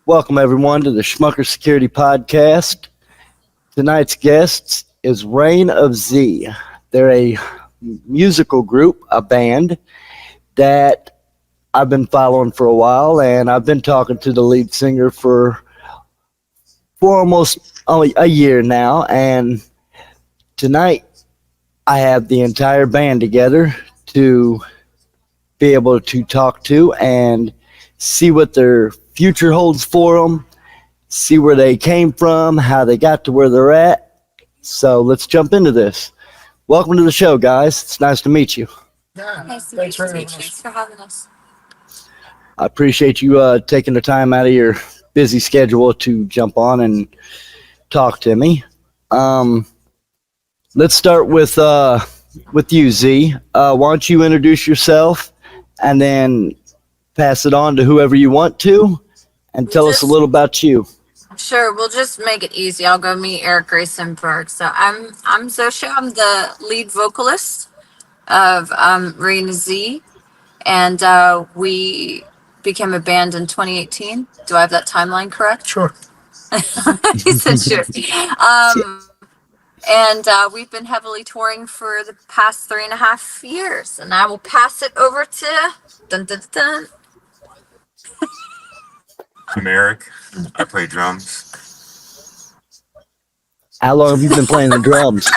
Welcome, everyone, to the Schmucker Security Podcast. Tonight's guest is Reign of Z. They're a musical group, a band that I've been following for a while, and I've been talking to the lead singer for almost a year now. And tonight, I have the entire band together to be able to talk to and see what their future holds for them, see where they came from, how they got to where they're at. So let's jump into this. Welcome to the show, guys. It's nice to meet you. Yeah, nice to meet you. Thanks for having us. I appreciate you taking the time out of your busy schedule to jump on and talk to me. Let's start with you, Z. Why don't you introduce yourself and then pass it on to whoever you want to, and tell us a little about you. Sure, we'll just make it easy. I'll go meet Eric Grayson-Berg. So I'm Zosha. I'm the lead vocalist of Reign of Z, and we became a band in 2018. Do I have that timeline correct? Sure. He said sure. And we've been heavily touring for the past 3.5 years, and I will pass it over to dun dun dun. I'm Eric. I play drums. How long have you been playing the drums?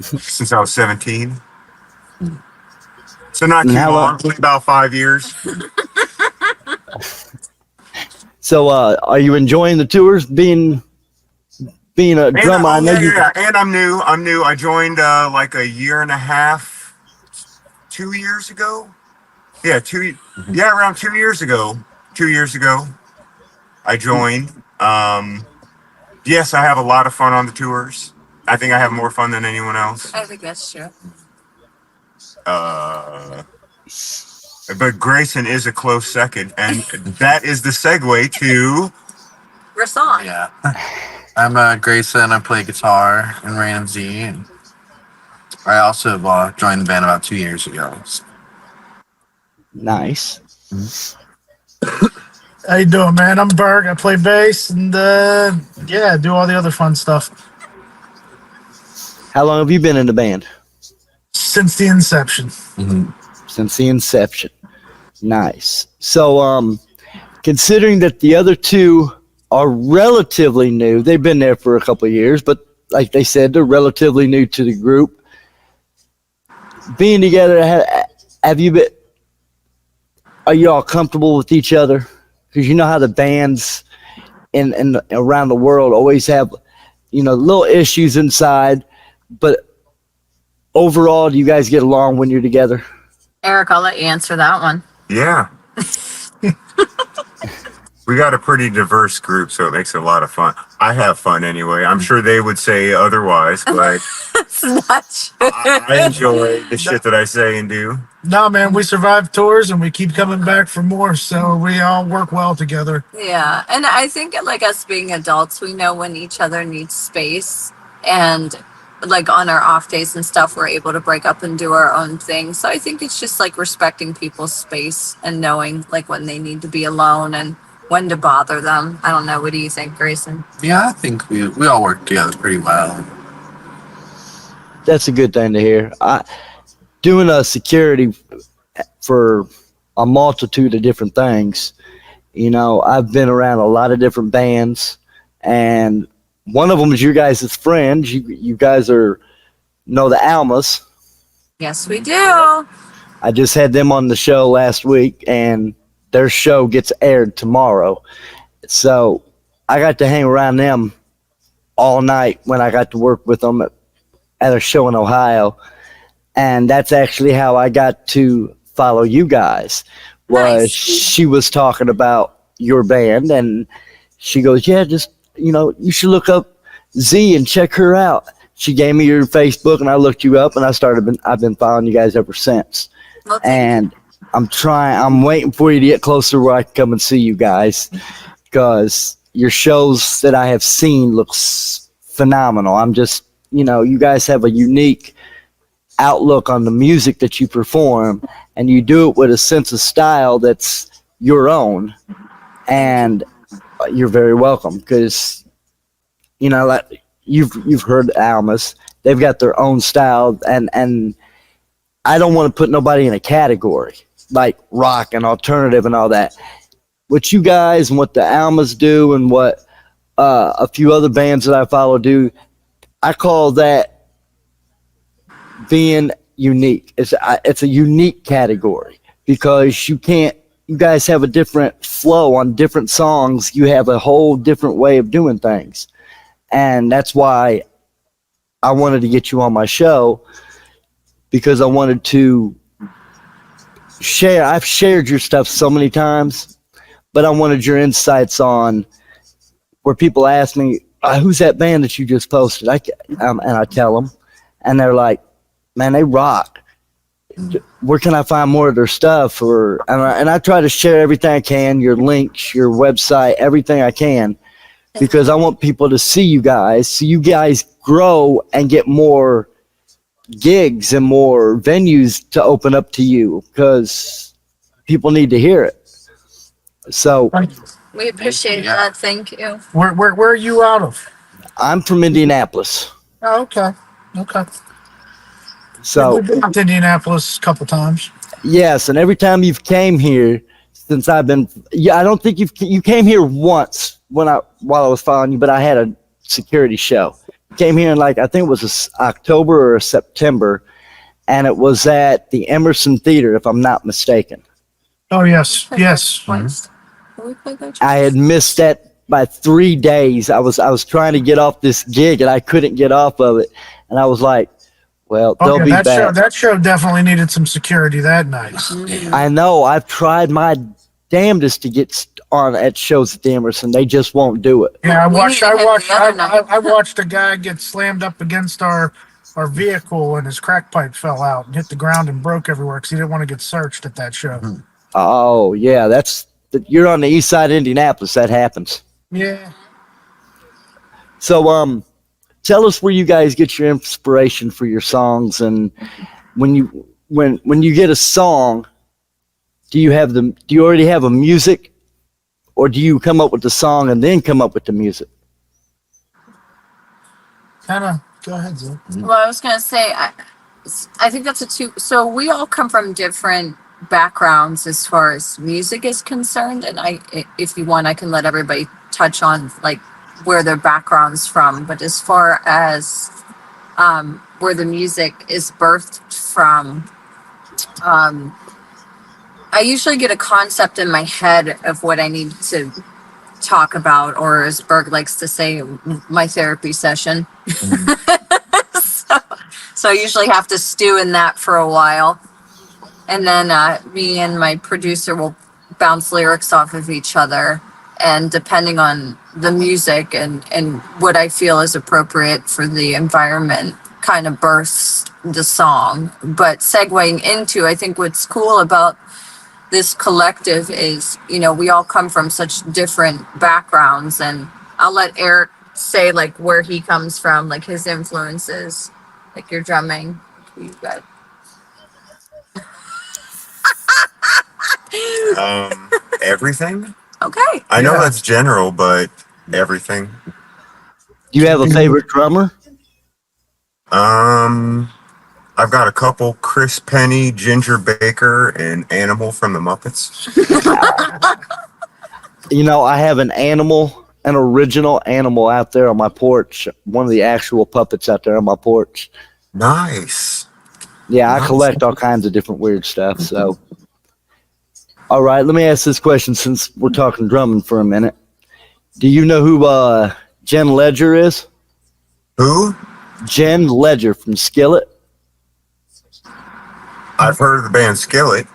Since I was 17. So not too long, about 5 years. So are you enjoying the tours, being a drummer? I know and I'm new. I joined like a year and a half, 2 years ago. Yeah, around 2 years ago. 2 years ago, I joined. Yes, I have a lot of fun on the tours. I think I have more fun than anyone else. I think that's true. But Grayson is a close second, and that is the segue to Rasan. Yeah, I'm Grayson. I play guitar in Reign of Z, and I also joined the band about 2 years ago. Nice. How you doing, man? I'm Berg. I play bass and do all the other fun stuff. How long have you been in the band? Since the inception. Since the inception. Nice. So, considering that the other two are relatively new, they've been there for a couple of years, but like they said, they're relatively new to the group. Being together, are you all comfortable with each other? Because you know how the bands in around the world always have, little issues inside, but overall, do you guys get along when you're together? Eric, I'll let you answer that one. Yeah. We got a pretty diverse group, so it makes it a lot of fun. I have fun anyway. I'm sure they would say otherwise, but It's not true. I enjoy the shit that I say and do. No, man, we survive tours and we keep coming back for more, so we all work well together. Yeah, and I think like us being adults, we know when each other needs space, and like on our off days and stuff, we're able to break up and do our own thing. So I think it's just like respecting people's space and knowing like when they need to be alone and when to bother them. I don't know. What do you think, Grayson? Yeah, I think we all work together pretty well. That's a good thing to hear. Doing a security for a multitude of different things, I've been around a lot of different bands, and one of them is your guys' friends. You guys know the Almas. Yes, we do. I just had them on the show last week, and their show gets aired tomorrow. So I got to hang around them all night when I got to work with them at a show in Ohio. And that's actually how I got to follow you guys. Was she was talking about your band, and she goes, yeah, just, you should look up Z and check her out. She gave me your Facebook, and I looked you up, and I've been following you guys ever since. Well, and I'm waiting for you to get closer where I can come and see you guys, because your shows that I have seen looks phenomenal. I'm just, you guys have a unique outlook on the music that you perform, and you do it with a sense of style that's your own. And you're very welcome, because like you've heard Almas. They've got their own style, and I don't want to put nobody in a category like rock and alternative and all that. What you guys and what the Almas do and what a few other bands that I follow do, I call that being unique. It's a unique category, because you guys have a different flow on different songs. You have a whole different way of doing things. And that's why I wanted to get you on my show, because I wanted to share. I've shared your stuff so many times, but I wanted your insights on where people ask me, who's that band that you just posted? And I tell them, and they're like, man, they rock. Where can I find more of their stuff? And I try to share everything I can, your links, your website, everything I can, because I want people to see you guys grow and get more gigs and more venues to open up to you, because people need to hear it. So We appreciate that. Thank you. Where are you out of? I'm from Indianapolis. Oh, okay. So We've been to Indianapolis a couple times. yes, and every time you've came here since I've been, I don't think you came here once while I was following you, but I had a security show. Came here in I think it was October or September, and it was at the Emerson Theater, if I'm not mistaken. Oh, yes. Twice. We played that I had missed that by 3 days. I was trying to get off this gig, and I couldn't get off of it, and I was like, well, they'll be back. That show definitely needed some security that night. I know. I've tried my damnedest to get on at shows at the Emerson. They just won't do it. Yeah, I watched I a guy get slammed up against our vehicle, and his crack pipe fell out and hit the ground and broke everywhere because he didn't want to get searched at that show. Oh, yeah. You're on the east side of Indianapolis. That happens. Yeah. So, tell us where you guys get your inspiration for your songs, and when you get a song, do you already have a music, or do you come up with the song and then come up with the music? Hannah, go ahead, Zoe. Well, I was gonna say, I think that's so we all come from different backgrounds as far as music is concerned, and if you want, I can let everybody touch on where their background's from. But as far as where the music is birthed from, I usually get a concept in my head of what I need to talk about, or as Berg likes to say, my therapy session. So I usually have to stew in that for a while. And then me and my producer will bounce lyrics off of each other. And depending on the music and what I feel is appropriate for the environment, kind of bursts the song. But segueing into, I think what's cool about this collective is, we all come from such different backgrounds. And I'll let Eric say where he comes from, his influences, your drumming. You got Everything. okay. I know that's general, but everything. Do you have a favorite drummer? I've got a couple: Chris Penny, Ginger Baker, and Animal from the Muppets. I have an original animal out there on my porch. One of the actual puppets out there on my porch. Nice. Yeah, I collect all kinds of different weird stuff. So, all right, let me ask this question since we're talking drumming for a minute. Do you know who Jen Ledger is? Who? Jen Ledger from Skillet. I've heard of the band Skillet.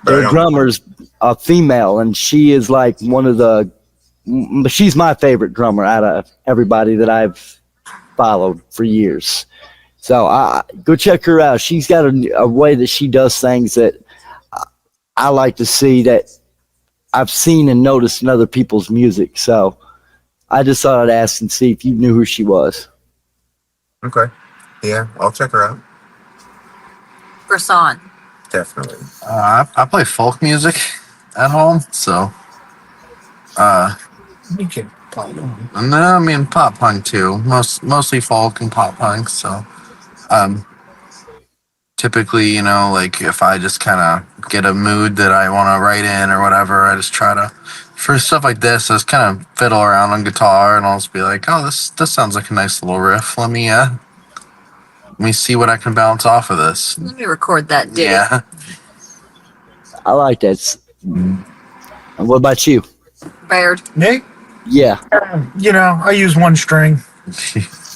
Their drummer's a female, and she is she's my favorite drummer out of everybody that I've followed for years. So go check her out. She's got a way that she does things that I like to see, that I've seen and noticed in other people's music. So I just thought I'd ask and see if you knew who she was. Okay. Yeah, I'll check her out. or song? Definitely. I play folk music at home, so You can play them. and then I mean pop punk too. Mostly folk and pop punk. So typically, you know, like if I just kind of get a mood that I want to write in or whatever, I just try to for stuff like this, I just kind of fiddle around on guitar and I'll just be like, oh, this sounds like a nice little riff. Let me see what I can bounce off of this. Let me record that ditty. Yeah. I like that. And what about you? Baird. Nick, Yeah. you know, I use one string.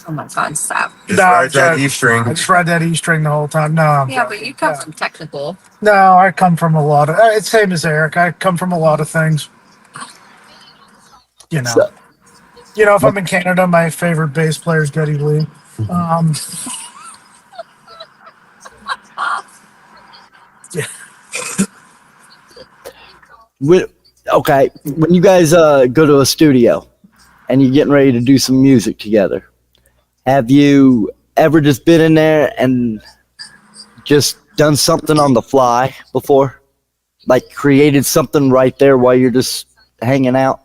Oh my God, stop. Just No, ride that I E string. just ride that E string the whole time. No, I'm Yeah, joking. but you come from technical. No, I come from a lot of. It's same as Eric. I come from a lot of things. You know, So- if I'm in Canada, my favorite bass player is Geddy Lee. Okay, when you guys go to a studio and you're getting ready to do some music together, have you ever just been in there and just done something on the fly before? Like created something right there while you're just hanging out?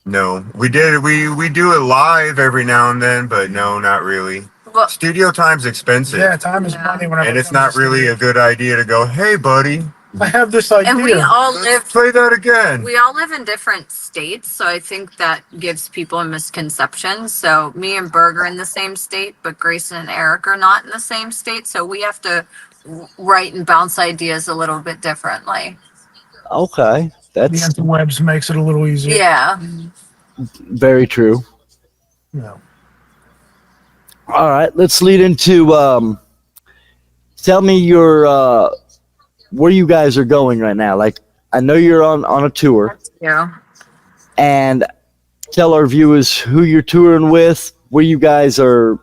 No, we did. We do it live every now and then, but no, not really. Well, Studio time's expensive, Yeah, time is Yeah. money. Whenever and it it's comes not to really studio. a good idea to go, "Hey, buddy, I have this idea. and we all let's live play that again." we all live in different states, so I think that gives people a misconception. So me and Berg are in the same state, but Grayson and Eric are not in the same state, so we have to write and bounce ideas a little bit differently. Okay, The that's interwebs makes it a little easier. Yeah. very true. You know. All right, let's lead into tell me your where you guys are going right now. Like I know you're on a tour, Yeah. and tell our viewers who you're touring with, where you guys are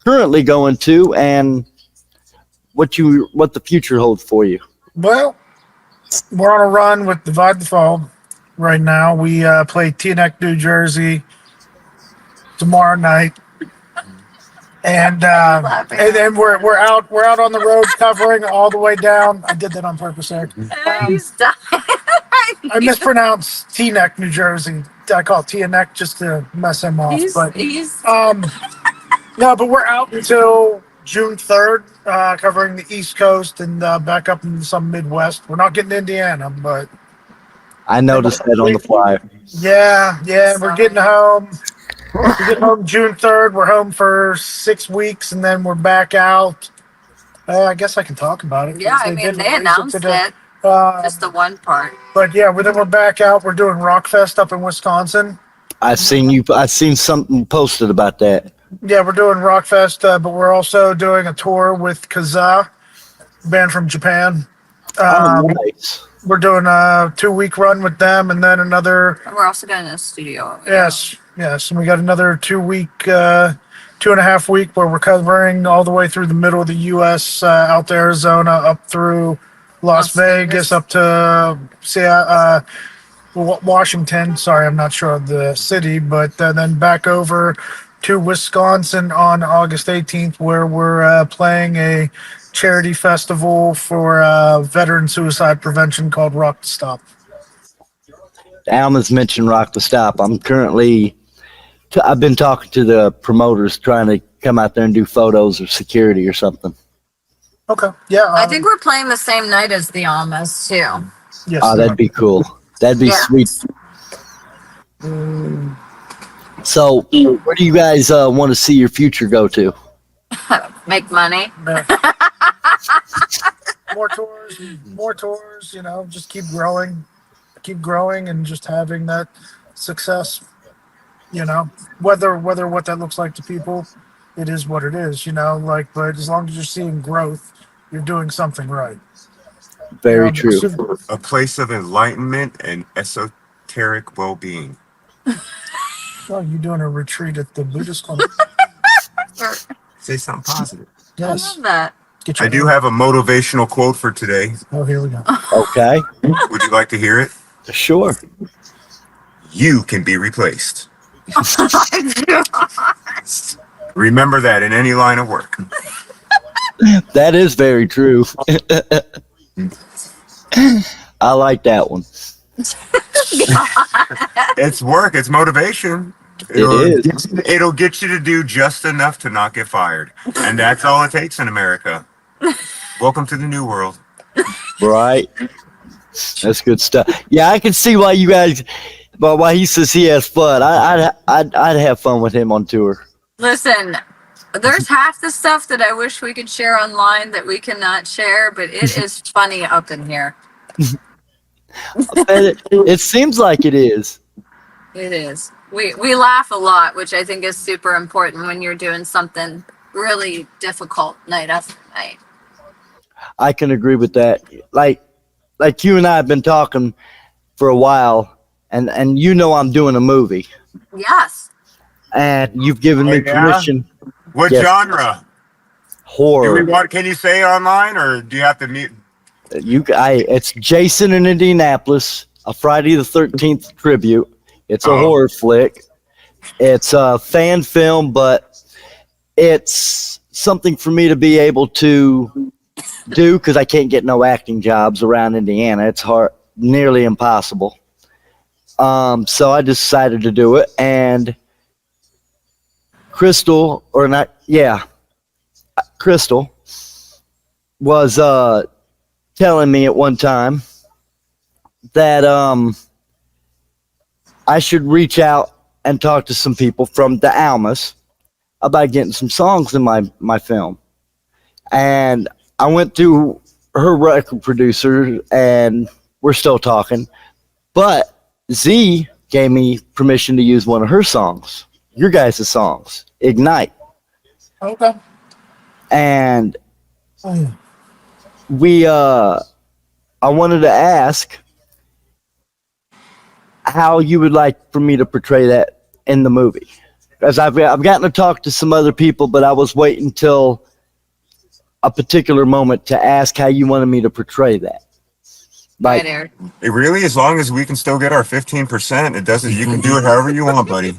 currently going to, and what the future holds for you. Well, we're on a run with Divide the Fold right now. We play Teaneck, New Jersey tomorrow night. And then we're out on the road covering all the way down. I did that on purpose, Eric. He's dying. I mispronounced Teaneck, New Jersey. I call it Teaneck just to mess him off. He's But he's no, but we're out until June 3rd, covering the East Coast and back up in some Midwest. We're not getting to Indiana, but I noticed that on the flyer. yeah, we're getting home. We get home June 3rd. We're home for 6 weeks, and then we're back out. I guess I can talk about it. yeah, I They mean did they release announced today. it. Just the one part. But yeah, then we're back out. We're doing Rockfest up in Wisconsin. I seen something posted about that. Yeah, we're doing Rockfest, but we're also doing a tour with Kaza, band from Japan. Nice. We're doing a 2-week run with them, and then another. And we're also going to the studio. Yes, and we got another 2-week, 2.5 week where we're covering all the way through the middle of the U.S. Out to Arizona, up through Las Vegas, up to Washington. Sorry, I'm not sure of the city, but then back over to Wisconsin on August 18th, where we're playing a charity festival for veteran suicide prevention called Rock to Stop. Alma's mentioned Rock the Stop. I'm currently, I've been talking to the promoters trying to come out there and do photos or security or something. Okay, yeah. I think we're playing the same night as the Almas too. Yes, Oh, that'd be cool. That'd be Yeah. sweet. So, where do you guys want to see your future go to? Make money. more tours, just keep growing and just having that success, whether what that looks like to people, it is what it is, but as long as you're seeing growth, you're doing something right. Very true. A place of enlightenment and esoteric well-being. Oh, you're doing a retreat at the Buddhist clinic. Say something positive. I Yes. love that. Get your I do have a motivational quote for today. Oh, here we go. Okay, Would you like to hear it? sure. You can be replaced. Remember that in any line of work. That is very true. I like that one. It's work. It's motivation. It'll get you to do just enough to not get fired, and that's all it takes in America. Welcome to the new world. Right. That's good stuff. Yeah, I can see why you guys. But why he says he has fun. I'd have fun with him on tour. Listen, there's half the stuff that I wish we could share online that we cannot share, but it is funny up in here. It seems like it is. It is. We laugh a lot, which I think is super important when you're doing something really difficult night after night. I can agree with that. Like you and I have been talking for a while, and you know I'm doing a movie, Yes. and you've given me permission. What Yes. genre? Horror. Can you say online, or do you have to mute? It's Jason in Indianapolis, a Friday the 13th tribute. It's a horror flick. It's a fan film, but it's something for me to be able to do because I can't get no acting jobs around Indiana. It's nearly impossible. So I decided to do it, and Crystal was telling me at one time that I should reach out and talk to some people from the Almas about getting some songs in my film. And I went through her record producer, and we're still talking. But Z gave me permission to use one of her songs, your guys' songs, Ignite. Okay. And I wanted to ask how you would like for me to portray that in the movie. Because I've gotten to talk to some other people, but I was waiting till a particular moment to ask how you wanted me to portray that. Right, Eric. It really, as long as we can still get our 15%, it doesn't. You can do it however you want, buddy.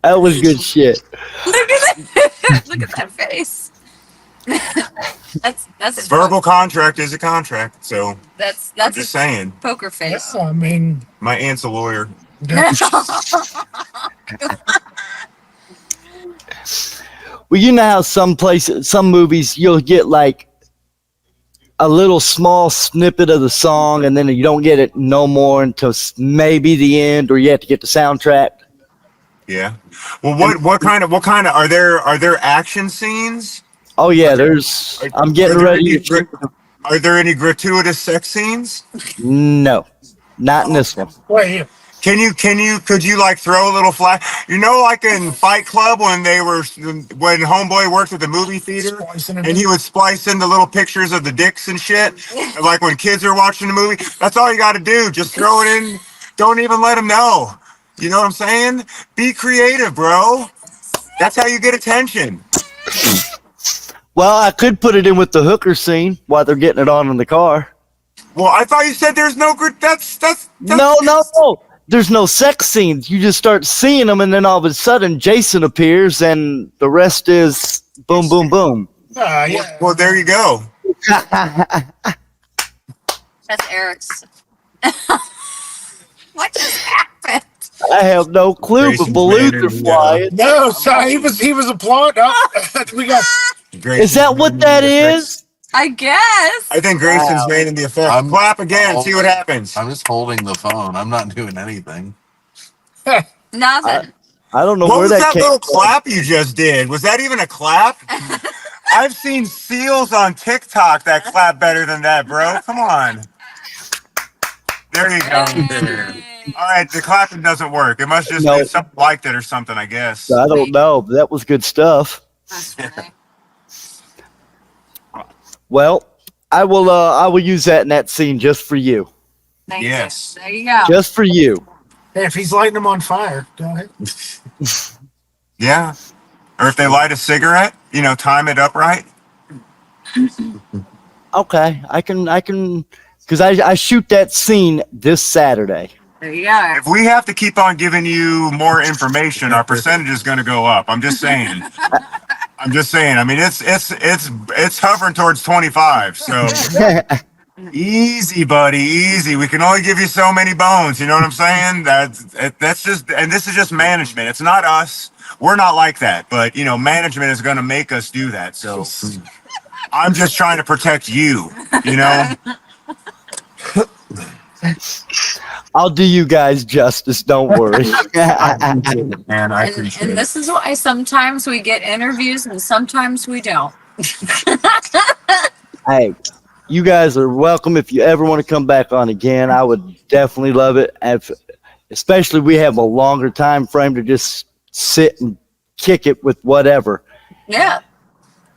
That was good shit. Look at that face. that's Verbal contract is a contract, so that's I'm just saying. poker face. Yeah, I mean, My aunt's a lawyer. Well, you know how some movies, you'll get like a little small snippet of the song, and then you don't get it no more until maybe the end, or you have to get the soundtrack. Yeah. Well, what kind of are there action scenes? Oh yeah, I'm getting ready. Are there any gratuitous sex scenes? No, not in this one. wait, Could you like throw a little flag? You know, like in Fight Club when Homeboy worked at the movie theater and he would splice in the little pictures of the dicks and shit. Like when kids are watching the movie, that's all you got to do. Just throw it in. Don't even let them know. You know what I'm saying? Be creative, bro. That's how you get attention. Well, I could put it in with the hooker scene while they're getting it on in the car. Well, I thought you said there's no good. That's No. There's no sex scenes. You just start seeing them, and then all of a sudden, Jason appears, and the rest is boom, boom, boom. yeah. Well, there you go. That's Eric's. What just happened? I have no clue, Grayson's but balloons man are flying. No, sorry, he was applauding. We got Is that what that is? I guess. I think Grayson's made in the effect. Clap again. See what happens. I'm just holding the phone. I'm not doing anything. Nothing. I don't know What where was that came little from. clap you just did? Was that even a clap? I've seen seals on TikTok that clap better than that, bro. Come on. There you go. All right, the clapping doesn't work. It must just be something like that or something, I guess. I don't know, but that was good stuff. That's funny. Well, I will use that in that scene just for you. Thank Yes. you. There you go. Just for you. hey, if he's lighting them on fire, go ahead. Yeah. Or if they light a cigarette, time it up right. Okay, I can because I shoot that scene this Saturday. There you go. If we have to keep on giving you more information, our percentage is going to go up. I'm just saying. I mean, it's hovering towards 25. So easy, buddy, easy. We can only give you so many bones. You know what I'm saying? That's just, and this is just management. It's not us. We're not like that. But you know, management is going to make us do that. So I'm just trying to protect you. You know. I'll do you guys justice. Don't worry. Man, I appreciate And it. this is why sometimes we get interviews and sometimes we don't. Hey, you guys are welcome. If you ever want to come back on again, I would definitely love it. Especially we have a longer time frame to just sit and kick it with whatever. Yeah.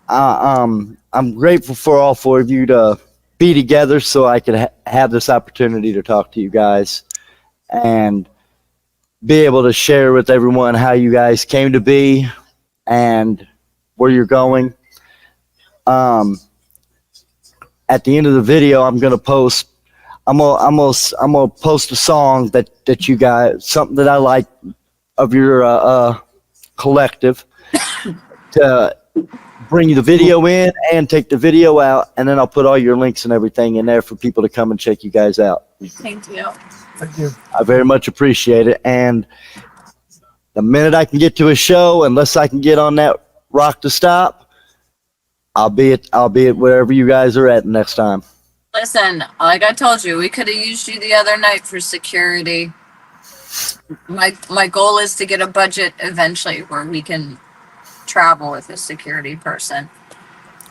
I'm grateful for all four of you to be together so I could have this opportunity to talk to you guys and be able to share with everyone how you guys came to be and where you're going. At the end of the video, I'm gonna post a song that you guys, something that I like of your collective, to bring the video in and take the video out, and then I'll put all your links and everything in there for people to come and check you guys out. Thank you. Thank you. I very much appreciate it. And the minute I can get to a show, unless I can get on that rock to stop, I'll be at wherever you guys are at next time. Listen, like I told you, we could have used you the other night for security. My goal is to get a budget eventually where we can travel with a security person.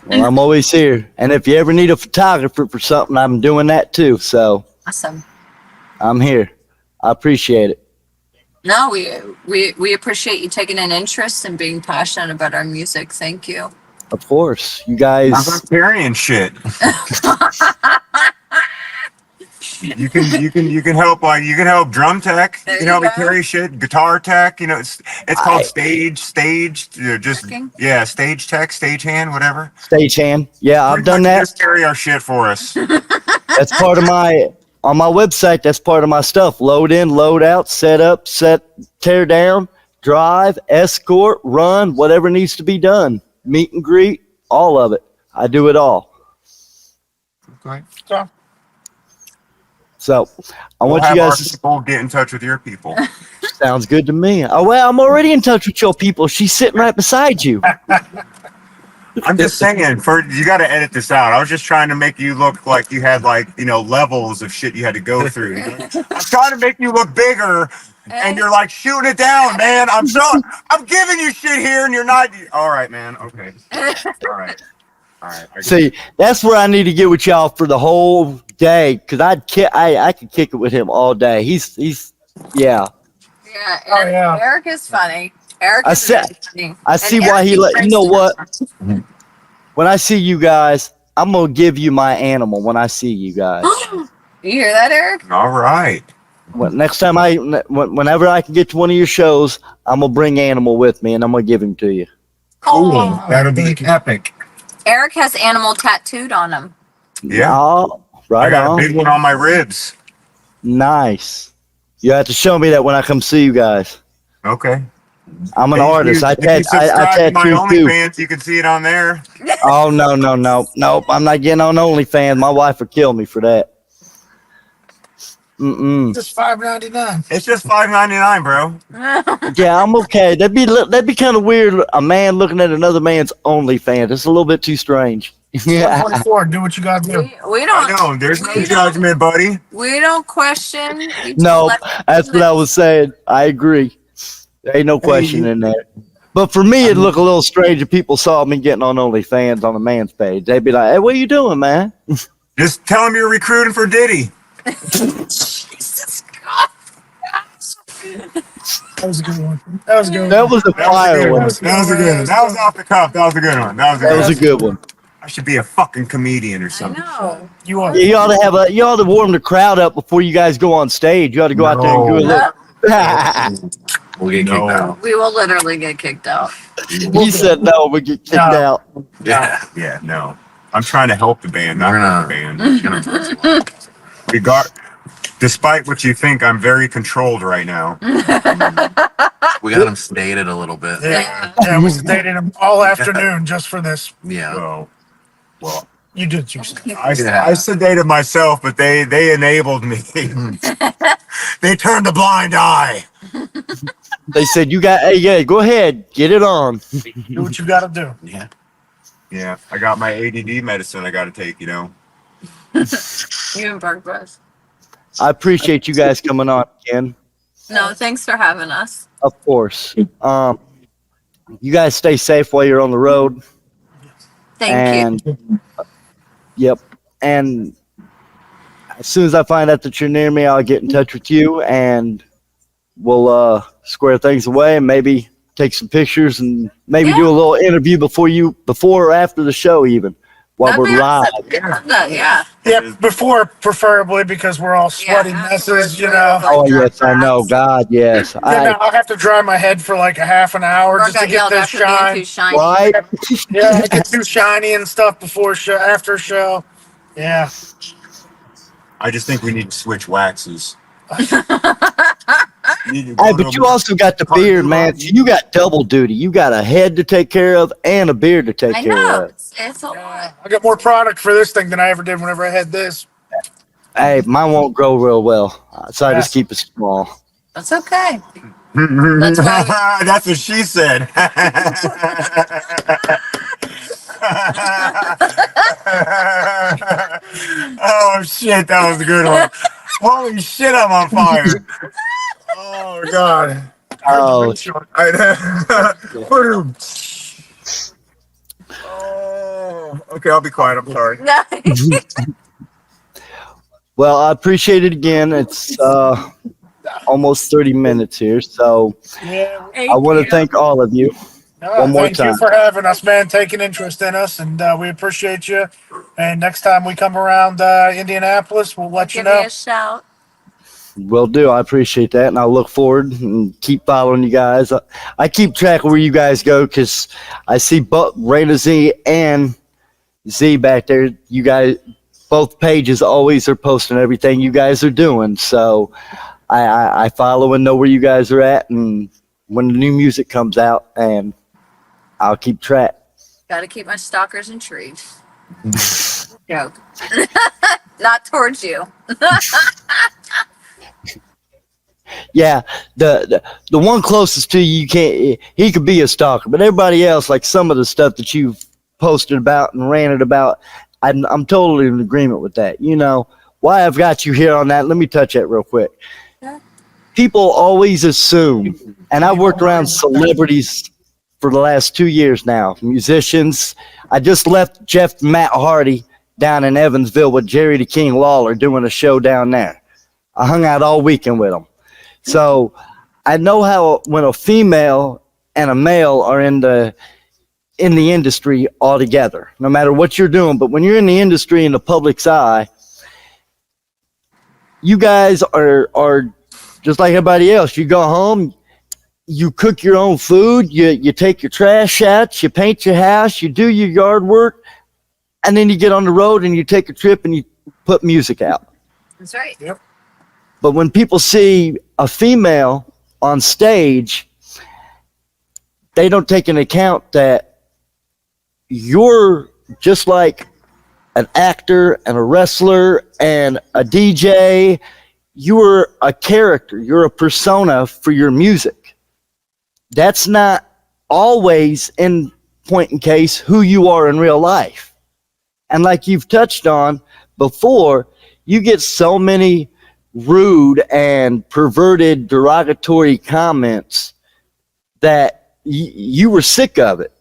Well, I'm always here. And if you ever need a photographer for something, I'm doing that too. So Awesome. I'm here. I appreciate it. No, we appreciate you taking an interest and being passionate about our music. Thank you. Of course. You guys. I'm not carrying shit. You can help drum tech. There You can you help me go. carry shit. Guitar tech. You know, it's called stage. Just Working. yeah, stage tech, stage hand, whatever. Stagehand. Yeah, I've Pretty done much that. Just carry our shit for us. That's part of on my website. That's part of my stuff. Load in, load out, set up, tear down, drive, escort, run, whatever needs to be done. Meet and greet, all of it. I do it all. Okay. So I We'll want you have our guys to. people get in touch with your people. Sounds good to me. Oh, well, I'm already in touch with your people. She's sitting right beside you. I'm just saying, you got to edit this out. I was just trying to make you look like you had levels of shit you had to go through. You know? I'm trying to make you look bigger, and you're like shooting it down, man. I'm giving you shit here, and you're not. All right, man. Okay. All right. I get See, that's where I need to get with y'all for the whole day, because I could kick it with him all day. He's yeah. Yeah, Oh, yeah. Eric is funny. Eric I is said- really funny. I see And why Eric he is let. You great know to what? know. When I see you guys, I'm gonna give you my animal. When I see you guys, You hear that, Eric? All right. next time whenever I can get to one of your shows, I'm gonna bring animal with me, and I'm gonna give him to you. Oh, That'll be epic. Eric has animal tattooed on him. Yeah. Oh, I right got a on. big one on my ribs. Nice. You have to show me that when I come see you guys. Okay. I'm an If artist. you- I if you subscribe to my tattoo too. OnlyFans, you can see it on there. Oh nope. I'm not getting on OnlyFans. My wife would kill me for that. Just $5.99. It's just $5.99, bro. Yeah, I'm okay. That'd be kind of weird. A man looking at another man's OnlyFans. It's a little bit too strange. Yeah. 24. Do what you got to do. We I don't know. There's no we don't- judgment, buddy. we don't question. We just No, let- that's what I was saying. I agree. There ain't no question in there. But for me, it'd look a little strange if people saw me getting on OnlyFans on a man's page. They'd be like, "Hey, what are you doing, man?" Just tell him you're recruiting for Diddy. Jesus God. That was a good one. That was a good one. That was a That was a fire good one. one. That was a good one. That was off the cuff. That was a good one. That was a good one. I should be a fucking comedian or I something. know. You are. You ought to warm the crowd up before you guys go on stage. You ought to go out there and do a little. We'll get kicked out. We will literally get kicked out. He said no, we get kicked No. out. Yeah. Yeah, no. I'm trying to help the band, not hurt the band. Despite what you think, I'm very controlled right now. We got him sedated a little bit. Yeah, we sedated him all afternoon just for this. Yeah. Well, You did yourself. I sedated myself, but they enabled me. They turned a blind eye. They said, yeah, go ahead, get it on. Do what you got to do. Yeah. Yeah, I got my ADD medicine I got to take, you know. You and Barbara. I appreciate you guys coming on again. No, thanks for having us. Of course. You guys stay safe while you're on the road. Thank you. Yep. And as soon as I find out that you're near me, I'll get in touch with you and we'll square things away and maybe take some pictures and maybe do a little interview before or after the show even while we're live. Yeah. Yeah, before preferably because we're all sweaty messes, you know. Oh, yes, I know. God, yes. I'll have to dry my head for like a half an hour just to get this shine. Right? Yeah, I get too shiny and stuff before show, after show. Yeah. I just think we need to switch waxes. Hey, but you also got the beard, man. So you got double duty. You got a head to take care of and a beard to take care of. It's a lot. I got more product for this thing than I ever did whenever I had this. Hey, mine won't grow real well, so I just keep it small. That's okay. That's why. That's what she said. Oh shit, that was a good one. Holy shit, I'm on fire. Oh god. Oh, Oh, okay, I'll be quiet. I'm sorry. well, I appreciate it again. It's almost 30 minutes here, so I want to thank all of you. One more time. Thank you for having us, man, taking interest in us, and we appreciate you. And next time we come around Indianapolis, we'll let you know. Give me a shout. Will do. I appreciate that, and I look forward and keep following you guys. I keep track of where you guys go because I see both Raina Z and Z back there. You guys, both pages always are posting everything you guys are doing. So I follow and know where you guys are at, and when the new music comes out, and I'll keep track. Got to keep my stalkers intrigued. Joke. Not towards you. Yeah, the one closest to you can't. He could be a stalker, but everybody else, like some of the stuff that you've posted about and ranted about, I'm totally in agreement with that. You know why I've got you here on that? Let me touch that real quick. People always assume, and I've worked around celebrities for the last 2 years now, musicians. I just left Matt Hardy down in Evansville with Jerry the King Lawler doing a show down there. I hung out all weekend with them. So I know how when a female and a male are in the industry all together, no matter what you're doing. But when you're in the industry in the public's eye, you guys are just like everybody else. You go home, you cook your own food, you take your trash out, you paint your house, you do your yard work, and then you get on the road and you take a trip and you put music out. That's right. Yep. But when people see a female on stage, they don't take into account that you're just like an actor and a wrestler and a DJ. You're a character. You're a persona for your music. That's not always, in point in case, who you are in real life. And like you've touched on before, you get so many rude and perverted derogatory comments that you were sick of it.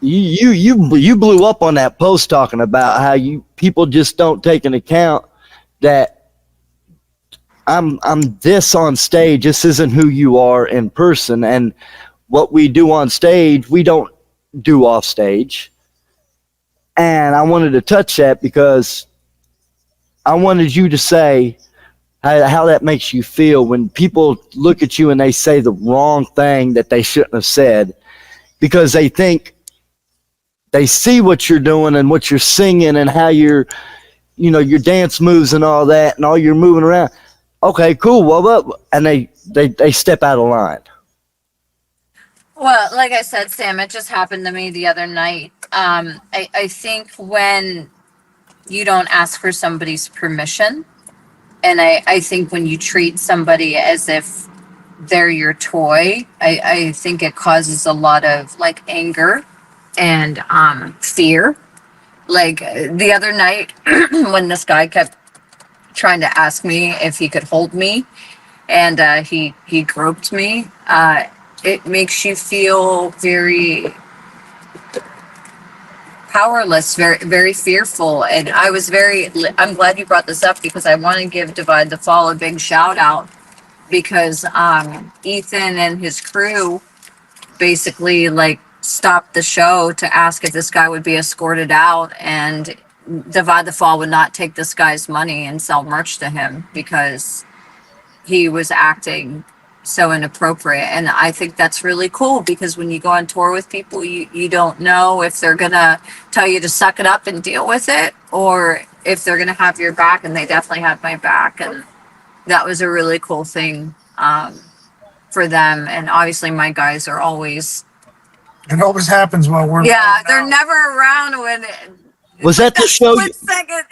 You blew up on that post talking about how people just don't take into account that I'm this on stage. This isn't who you are in person, and what we do on stage we don't do off stage. And I wanted to touch that because I wanted you to say how that makes you feel when people look at you and they say the wrong thing that they shouldn't have said because they think they see what you're doing and what you're singing and how you're, your dance moves and all that and all you're moving around. Okay, cool. Well, and they step out of line. Well, like I said, Sam, it just happened to me the other night. I think when you don't ask for somebody's permission, and I think when you treat somebody as if they're your toy, I think it causes a lot of like anger and fear. Like the other night when this guy kept trying to ask me if he could hold me, and he groped me. It makes you feel very powerless, very very fearful. And I'm glad you brought this up because I want to give Divide the Fall a big shout out, because Ethan and his crew basically like stopped the show to ask if this guy would be escorted out, and Divide the Fall would not take this guy's money and sell merch to him because he was acting so inappropriate. And I think that's really cool, because when you go on tour with people, you don't know if they're gonna tell you to suck it up and deal with it, or if they're gonna have your back, and they definitely had my back. And that was a really cool thing for them. And obviously my guys are always, It always happens while we're they're never around when Was that the show? split second.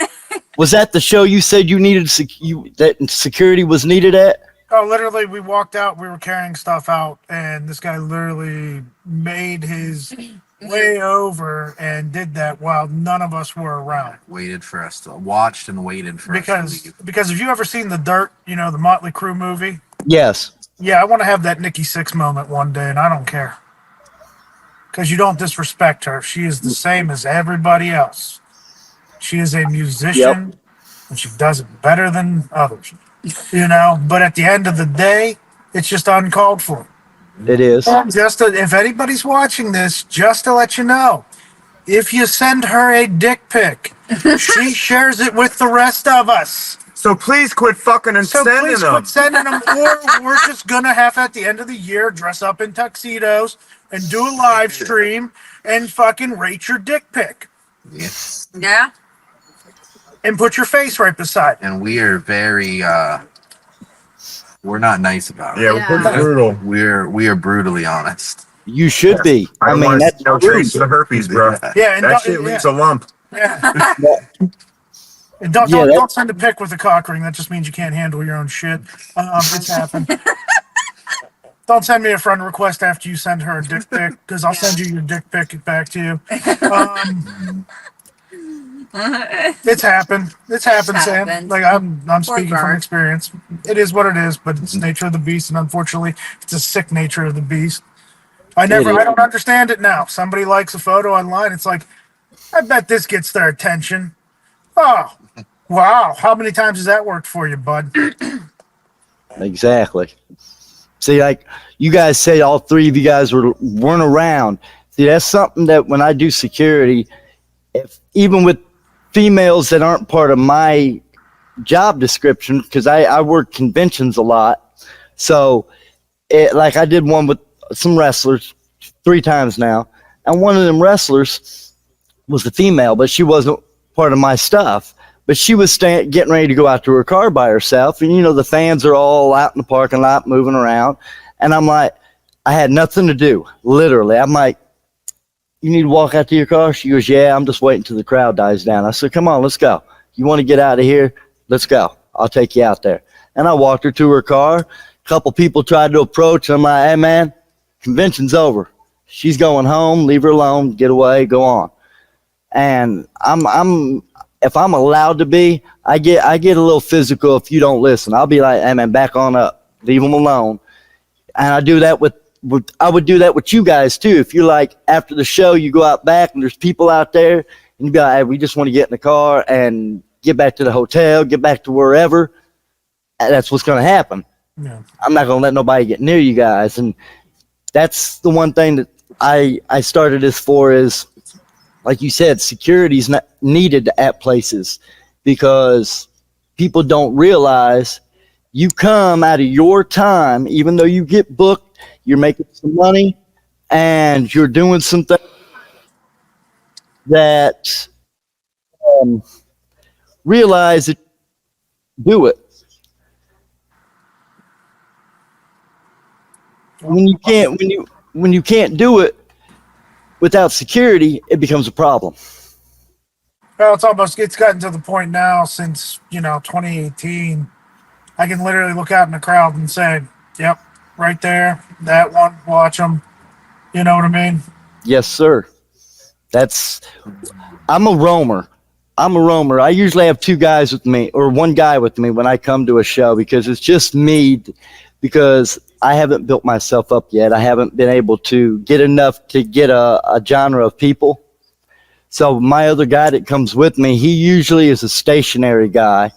Was that the show you said you needed that security was needed at? Oh, literally, we walked out. We were carrying stuff out, and this guy literally made his way over and did that while none of us were around. Waited for us to watched and waited for us to leave. Because if you ever seen The Dirt, the Motley Crue movie, Yes. yeah, I want to have that Nikki Sixx moment one day, and I don't care. Because you don't disrespect her. She is the same as everybody else. She is a musician, and she does it better than others. But at the end of the day, it's just uncalled for. It is. If anybody's watching this, just to let you know, if you send her a dick pic, she shares it with the rest of us. So please quit fucking and So sending please them. quit sending them, or we're just gonna have at the end of the year dress up in tuxedos and do a live stream and fucking rate your dick pic Yes. Yeah. and put your face right beside it. And we are very we're not nice about it. Yeah, we're pretty brutal. We are brutally honest. You should be. I I mean, want that's no true. trace of the herpes, bro. Yeah, and That shit leaves a lump. Yeah. And don't send a pic with a cock ring. That just means you can't handle your own shit. It's happened. Don't send me a friend request after you send her a dick pic, because I'll send you your dick pic back to you. It's happened. It's happened, Sam. happened. Like I'm Poor speaking from Bart. experience. It is what it is, but it's nature of the beast, and unfortunately, it's a sick nature of the beast. I don't understand it now. Somebody likes a photo online. It's like, I bet this gets their attention. Oh, wow. How many times has that worked for you, bud? Exactly. See, like you guys say, all three of you guys weren't around. See, that's something that when I do security, even with females that aren't part of my job description, because I work conventions a lot. So, like I did one with some wrestlers 3 times now, and one of them wrestlers was a female, but she wasn't part of my stuff. But she was getting ready to go out to her car by herself, and the fans are all out in the parking lot moving around, and I'm like, I had nothing to do, literally. I'm like, you need to walk out to your car? She goes, yeah, I'm just waiting till the crowd dies down. I said, come on, let's go. You want to get out of here? Let's go. I'll take you out there. And I walked her to her car. A couple people tried to approach. I'm like, hey, man, convention's over. She's going home. Leave her alone. Get away. Go on. And if I'm allowed to be, I get a little physical if you don't listen. I'll be like, hey, man, back on up. Leave them alone. And I do that I would do that with you guys too. If you're like, after the show, you go out back and there's people out there, and you be like, hey, we just want to get in the car and get back to the hotel, get back to wherever. And that's what's going to happen. Yeah. I'm not going to let nobody get near you guys. And that's the one thing that I started this for is, like you said, security's not needed at places, because people don't realize you come out of your time, even though you get booked, you're making some money, and you're doing some things. that realize it, do it. When you can't do it without security, it becomes a problem. Well, it's gotten to the point now since, 2018. I can literally look out in the crowd and say, yep, right there, that one, watch them. You know what I mean? Yes, sir. I'm a roamer. I usually have two guys with me or one guy with me when I come to a show because it's just me, because I haven't built myself up yet. I haven't been able to get enough to get a genre of people. So my other guy that comes with me, he usually is a stationary guy.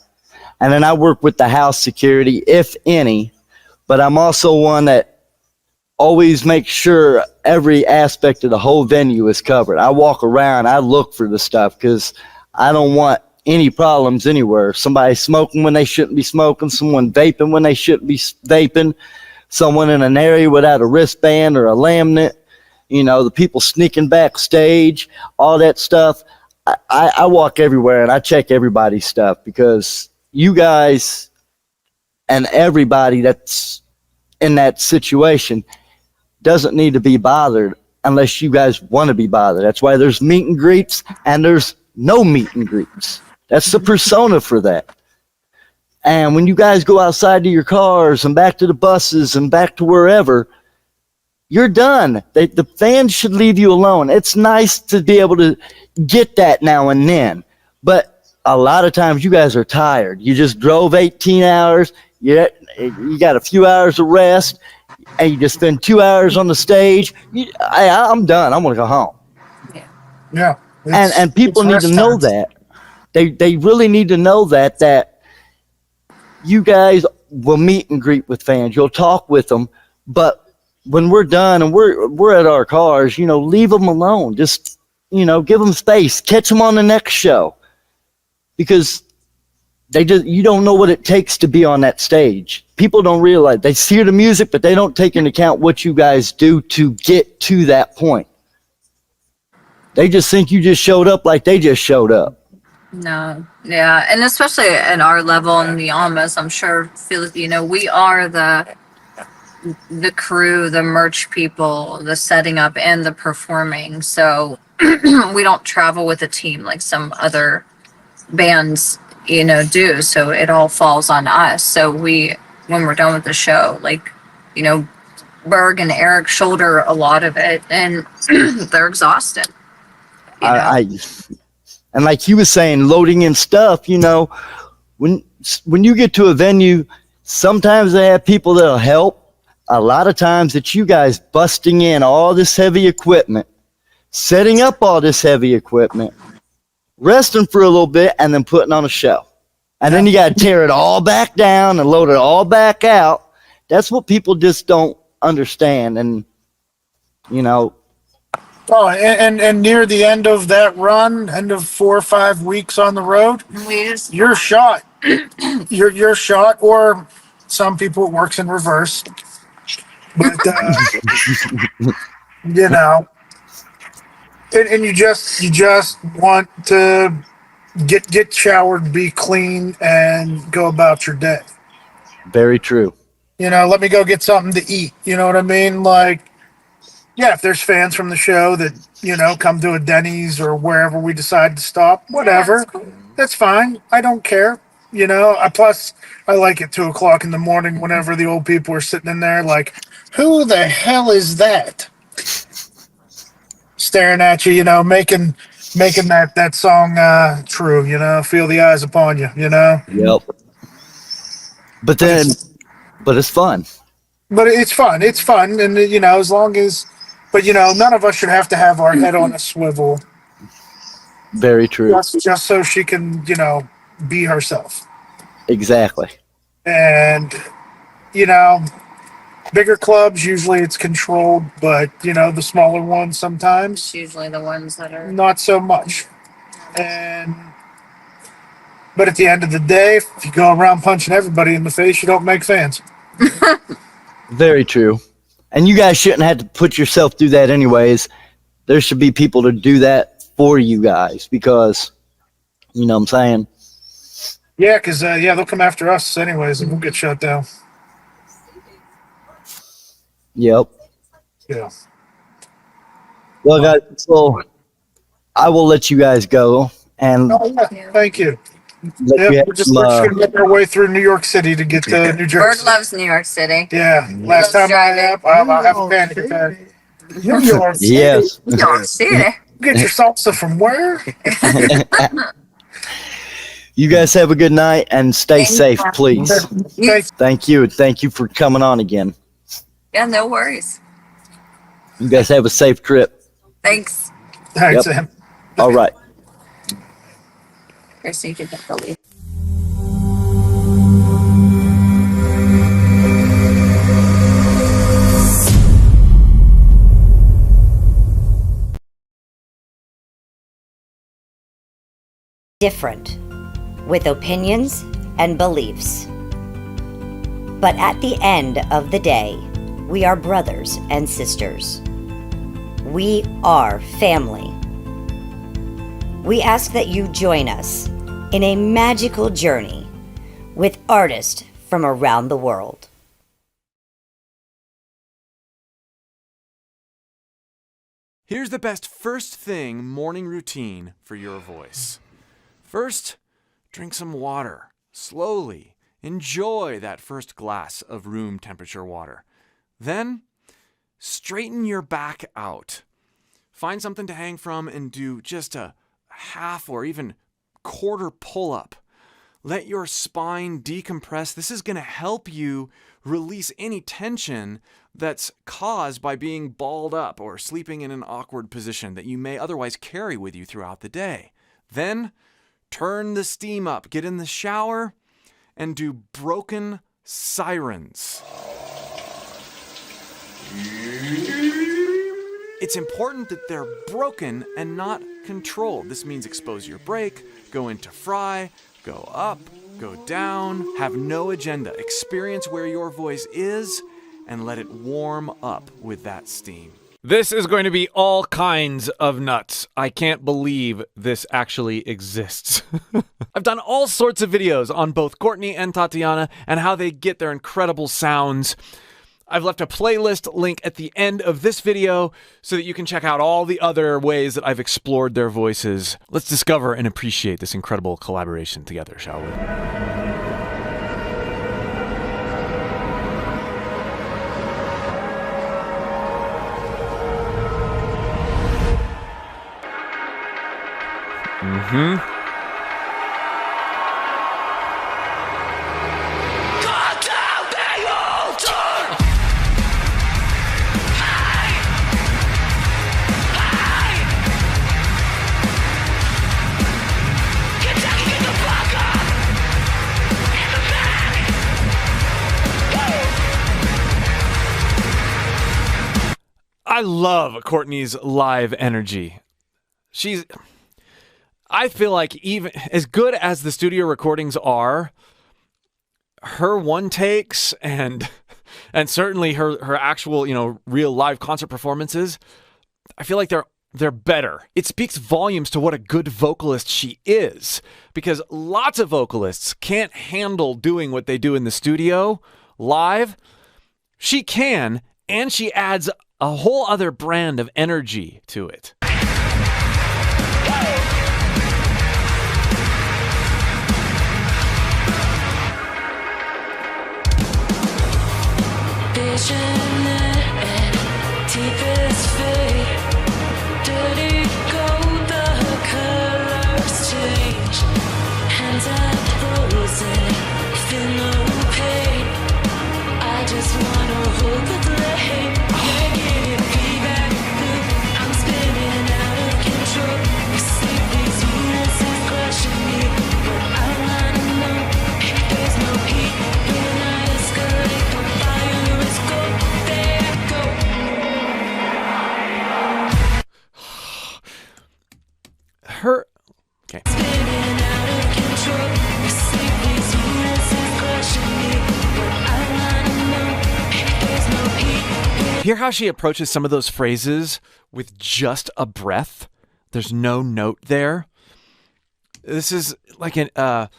And then I work with the house security, if any. But I'm also one that always makes sure every aspect of the whole venue is covered. I walk around, I look for the stuff because I don't want any problems anywhere. Somebody smoking when they shouldn't be smoking, someone vaping when they shouldn't be vaping, someone in an area without a wristband or a laminate, the people sneaking backstage, all that stuff. I walk everywhere and I check everybody's stuff because you guys and everybody that's in that situation doesn't need to be bothered unless you guys want to be bothered. That's why there's meet and greets and there's no meet and greets. That's the persona for that. And when you guys go outside to your cars and back to the buses and back to wherever, you're done. The fans should leave you alone. It's nice to be able to get that now and then, but a lot of times you guys are tired. You just drove 18 hours. You got a few hours of rest, and you just spend 2 hours on the stage. I'm done. I'm going to go home. Yeah. And people need to know that. They really need to know that you guys will meet and greet with fans. You'll talk with them, but when we're done and we're at our cars, leave them alone. Just, give them space. Catch them on the next show. Because you don't know what it takes to be on that stage. People don't realize. They hear the music, but they don't take into account what you guys do to get to that point. They just think you just showed up like they just showed up. No, yeah, and especially at our level in the Almas, I'm sure we are the crew, the merch people, the setting up and the performing. So we don't travel with a team like some other bands, do. So it all falls on us. So when we're done with the show, Berg and Eric shoulder a lot of it, and they're exhausted. And like he was saying, loading in stuff, when you get to a venue, sometimes they have people that'll help. A lot of times it's you guys busting in all this heavy equipment, setting up all this heavy equipment, resting for a little bit, and then putting on a show. And then you got to tear it all back down and load it all back out. That's what people just don't understand. And, Oh, and near the end of that run, end of 4 or 5 weeks on the road, you're shot. You're shot, or some people it works in reverse. But and you just want to get showered, be clean, and go about your day. Very true. Let me go get something to eat. You know what I mean? If there's fans from the show that, come to a Denny's or wherever we decide to stop, whatever, that's fine. I don't care. Plus, I like it 2 o'clock in the morning whenever the old people are sitting in there like, who the hell is that? Staring at you, making that song true, feel the eyes upon you, Yep. But it's fun. But it's fun. It's fun. And, as long as, but, none of us should have to have our head on a swivel. Very true. Just so she can, be herself. Exactly. And, bigger clubs, usually it's controlled, but, the smaller ones sometimes. It's usually the ones that are not so much. But at the end of the day, if you go around punching everybody in the face, you don't make fans. Very true. And you guys shouldn't have to put yourself through that anyways. There should be people to do that for you guys because, you know what I'm saying? Yeah, because they'll come after us anyways, and we'll get shut down. Yep. Yeah. Well, guys, so I will let you guys go and Oh, yeah. Thank you. let you Yeah, have we're just some, going to make our way through New York City to get to New Bert Jersey. loves New York City. Yeah, last Loves time I have a panic attack. New York City. yes. New York City. Get your salsa from where? You guys have a good night and stay Thank safe, you. please. Thanks. Thank you. Thank you for coming on again. Yeah, no worries. You guys have a safe trip. Thanks. All right, Yep. Sam. All right. Chris, you can definitely. Different, with opinions and beliefs. But at the end of the day, we are brothers and sisters. We are family. We ask that you join us in a magical journey with artists from around the world. Here's the best first thing morning routine for your voice. First, drink some water. Slowly. Enjoy that first glass of room temperature water. Then, straighten your back out. Find something to hang from and do just a half or even quarter pull-up. Let your spine decompress. This is going to help you release any tension that's caused by being balled up or sleeping in an awkward position that you may otherwise carry with you throughout the day. Then, turn the steam up, get in the shower, and do broken sirens. It's important that they're broken and not controlled. This means expose your brake, go into fry, go up, go down, have no agenda. Experience where your voice is and let it warm up with that steam. This is going to be all kinds of nuts. I can't believe this actually exists. I've done all sorts of videos on both Courtney and Tatiana and how they get their incredible sounds. I've left a playlist link at the end of this video so that you can check out all the other ways that I've explored their voices. Let's discover and appreciate this incredible collaboration together, shall we? I love Courtney's live energy. I feel like even as good as the studio recordings are, her one takes and certainly her actual, real live concert performances, I feel like they're better. It speaks volumes to what a good vocalist she is, because lots of vocalists can't handle doing what they do in the studio live. She can, and she adds a whole other brand of energy to it. Okay. Hear how she approaches some of those phrases with just a breath? There's no note there. This is like a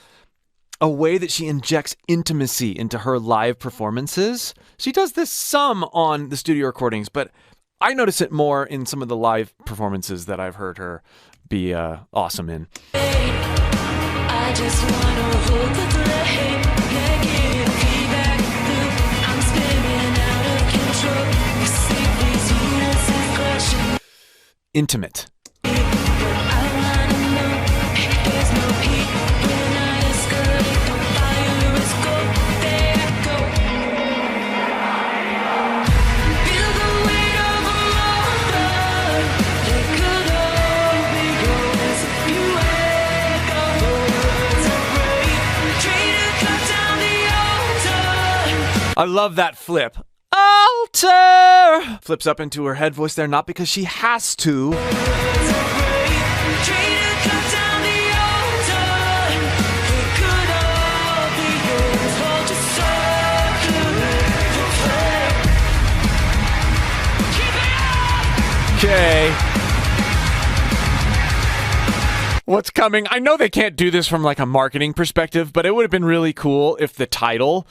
way that she injects intimacy into her live performances. She does this some on the studio recordings, but I notice it more in some of the live performances that I've heard her be awesome in. I just wanna hold the flame, yeah, give feedback loop. I'm spinning out of control. You see these units is crushing. Intimate. I wanna know if there's no heat when I escalate. The fire is cold, there I go. Feel the weight of a moment. It could all be yours if you echo the words I break. Train to cut down the altar. I love that flip. Alter! Flips up into her head voice there, not because she has to. Okay. What's coming? I know they can't do this from like a marketing perspective, but it would have been really cool if the title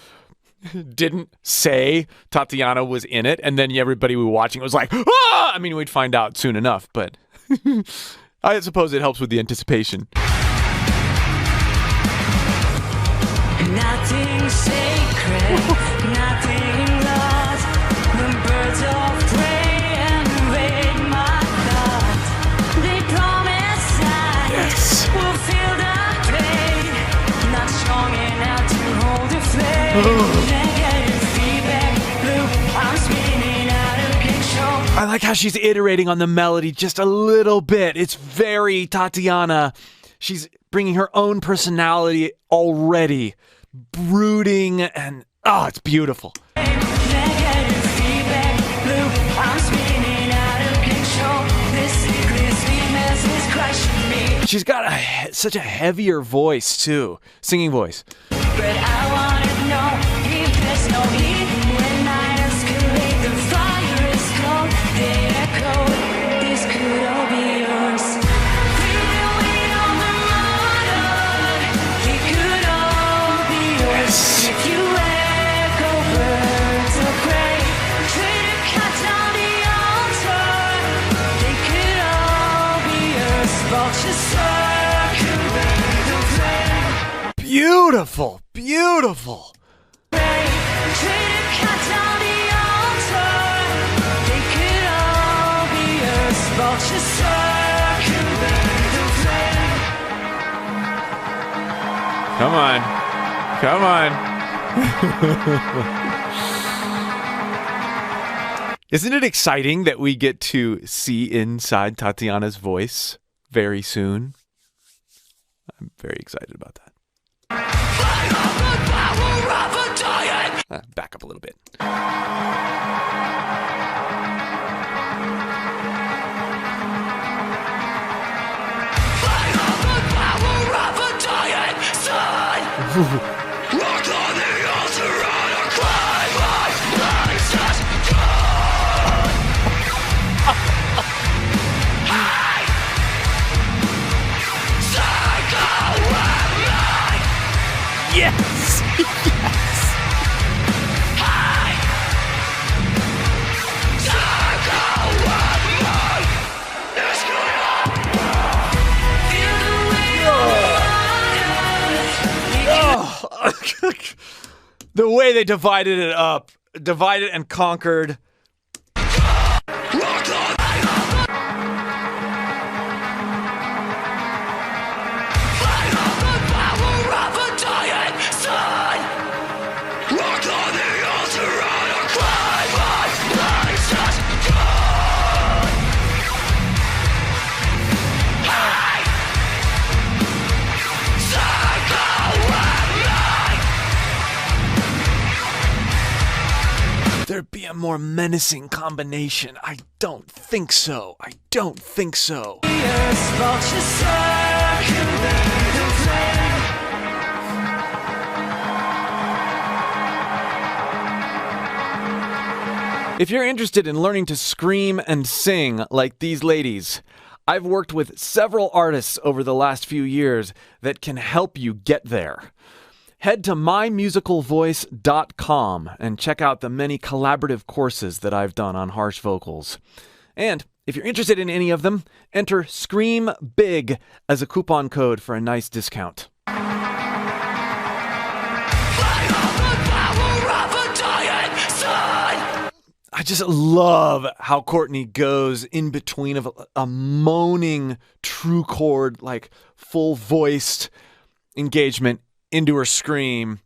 didn't say Tatiana was in it, and then everybody watching was like, ah! I mean, we'd find out soon enough, but I suppose it helps with the anticipation. Nothing sacred, nothing lost. The birds of prey invade my thoughts. They promise I will feel the pain. Not strong enough to hold the flame. Negative feedback loop. I'm spinning out of control. I like how she's iterating on the melody just a little bit. It's very Tatiana. She's bringing her own personality already. Brooding and it's beautiful. Negative feedback loop. I'm spinning out of control. This sickly sweetness is crushing me. She's got such a heavier voice too, singing voice. But I wanna know if there's no heat when I escalate. The fire is cold, the echo. This could all be yours. Feel the weight on the water. It could all be yours if you echo birds of prey. Try to cut down the altar. They could all be yours. Vultures circling the flame. Beautiful, beautiful. Come on. Come on. Isn't it exciting that we get to see inside Tatiana's voice very soon? I'm very excited about that. Back up a little bit. Yes! Yes! The way they divided it up, divided and conquered. There'd be a more menacing combination. I don't think so. I don't think so. If you're interested in learning to scream and sing like these ladies, I've worked with several artists over the last few years that can help you get there. Head to mymusicalvoice.com and check out the many collaborative courses that I've done on harsh vocals. And if you're interested in any of them, enter Scream Big as a coupon code for a nice discount. I just love how Courtney goes in between of a moaning true chord, like full-voiced engagement into her scream.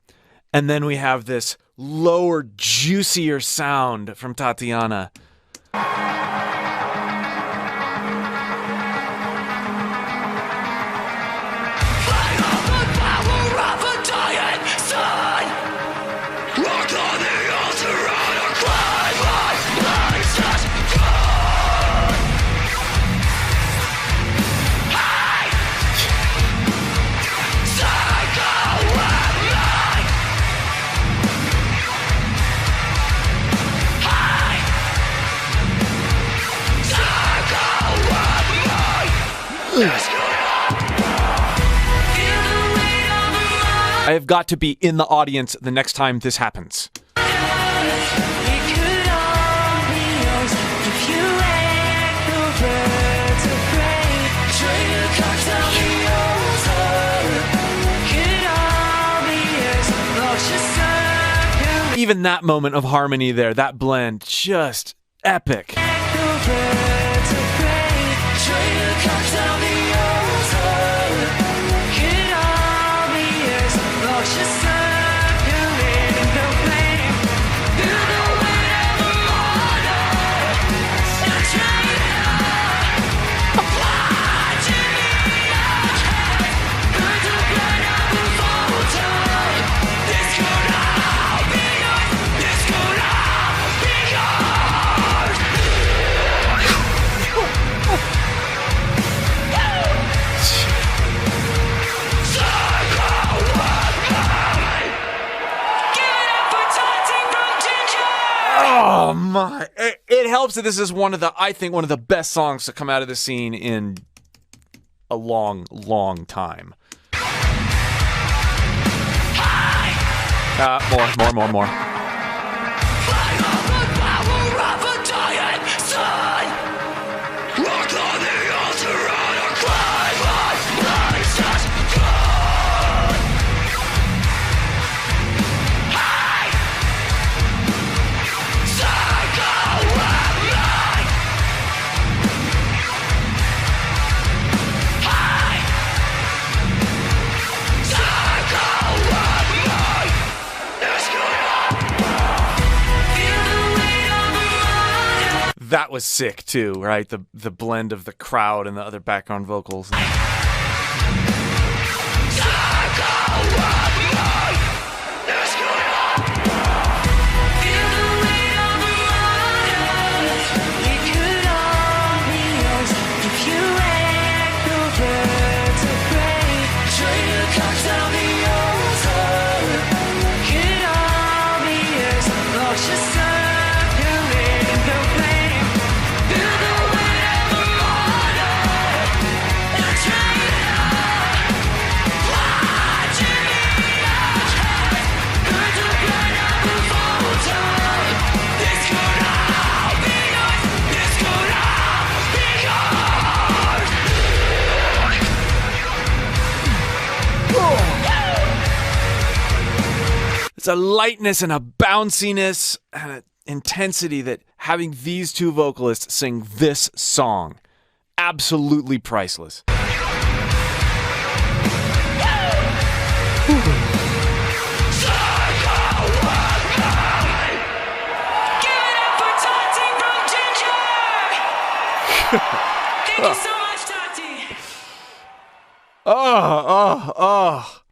And then we have this lower, juicier sound from Tatiana. I have got to be in the audience the next time this happens. Even that moment of harmony there, that blend, just epic. Oh my! It helps that this is I think one of the best songs to come out of the scene in a long, long time. More. That was sick too, right? The blend of the crowd and the other background vocals. It's a lightness and a bounciness and an intensity that having these two vocalists sing this song, absolutely priceless. Thank you so much, Tati.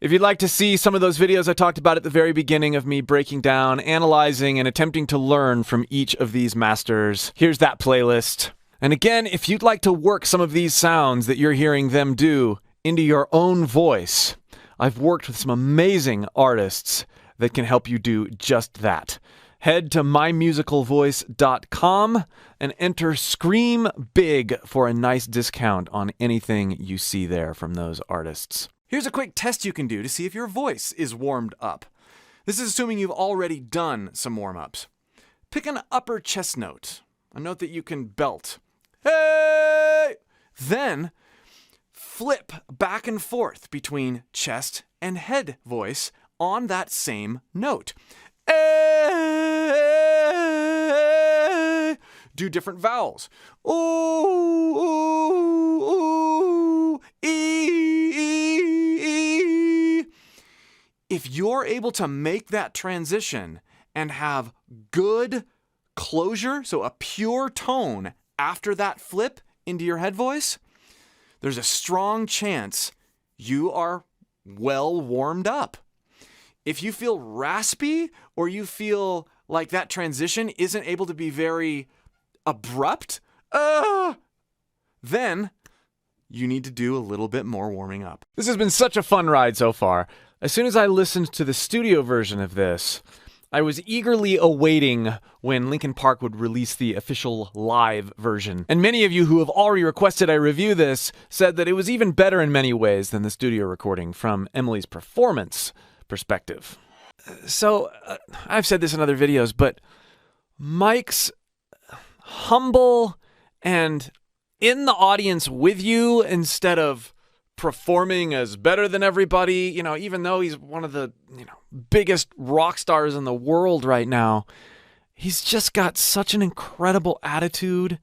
If you'd like to see some of those videos I talked about at the very beginning of me breaking down, analyzing, and attempting to learn from each of these masters, here's that playlist. And again, if you'd like to work some of these sounds that you're hearing them do into your own voice, I've worked with some amazing artists that can help you do just that. Head to mymusicalvoice.com and enter Scream Big for a nice discount on anything you see there from those artists. Here's a quick test you can do to see if your voice is warmed up. This is assuming you've already done some warm-ups. Pick an upper chest note, a note that you can belt. Hey! Then flip back and forth between chest and head voice on that same note. Hey! Do different vowels. Ooh, ooh, ooh, ee. If you're able to make that transition and have good closure, so a pure tone after that flip into your head voice, there's a strong chance you are well warmed up. If you feel raspy or you feel like that transition isn't able to be very abrupt, then you need to do a little bit more warming up. This has been such a fun ride so far. As soon as I listened to the studio version of this, I was eagerly awaiting when Linkin Park would release the official live version. And many of you who have already requested I review this said that it was even better in many ways than the studio recording from Emily's performance perspective. So, I've said this in other videos, but Mike's humble and in the audience with you instead of performing as better than everybody, even though he's one of the, biggest rock stars in the world right now, he's just got such an incredible attitude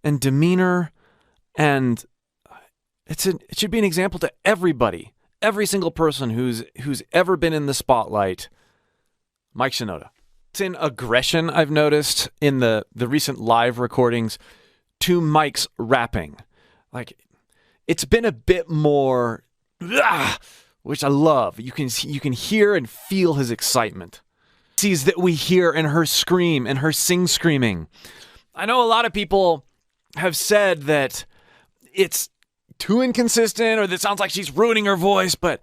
and demeanor, and it should be an example to everybody, every single person who's ever been in the spotlight. Mike Shinoda. It's in aggression I've noticed in the recent live recordings to Mike's rapping. Like, it's been a bit more, which I love. You can hear and feel his excitement. Sees that we hear in her scream and her screaming. I know a lot of people have said that it's too inconsistent or that it sounds like she's ruining her voice, but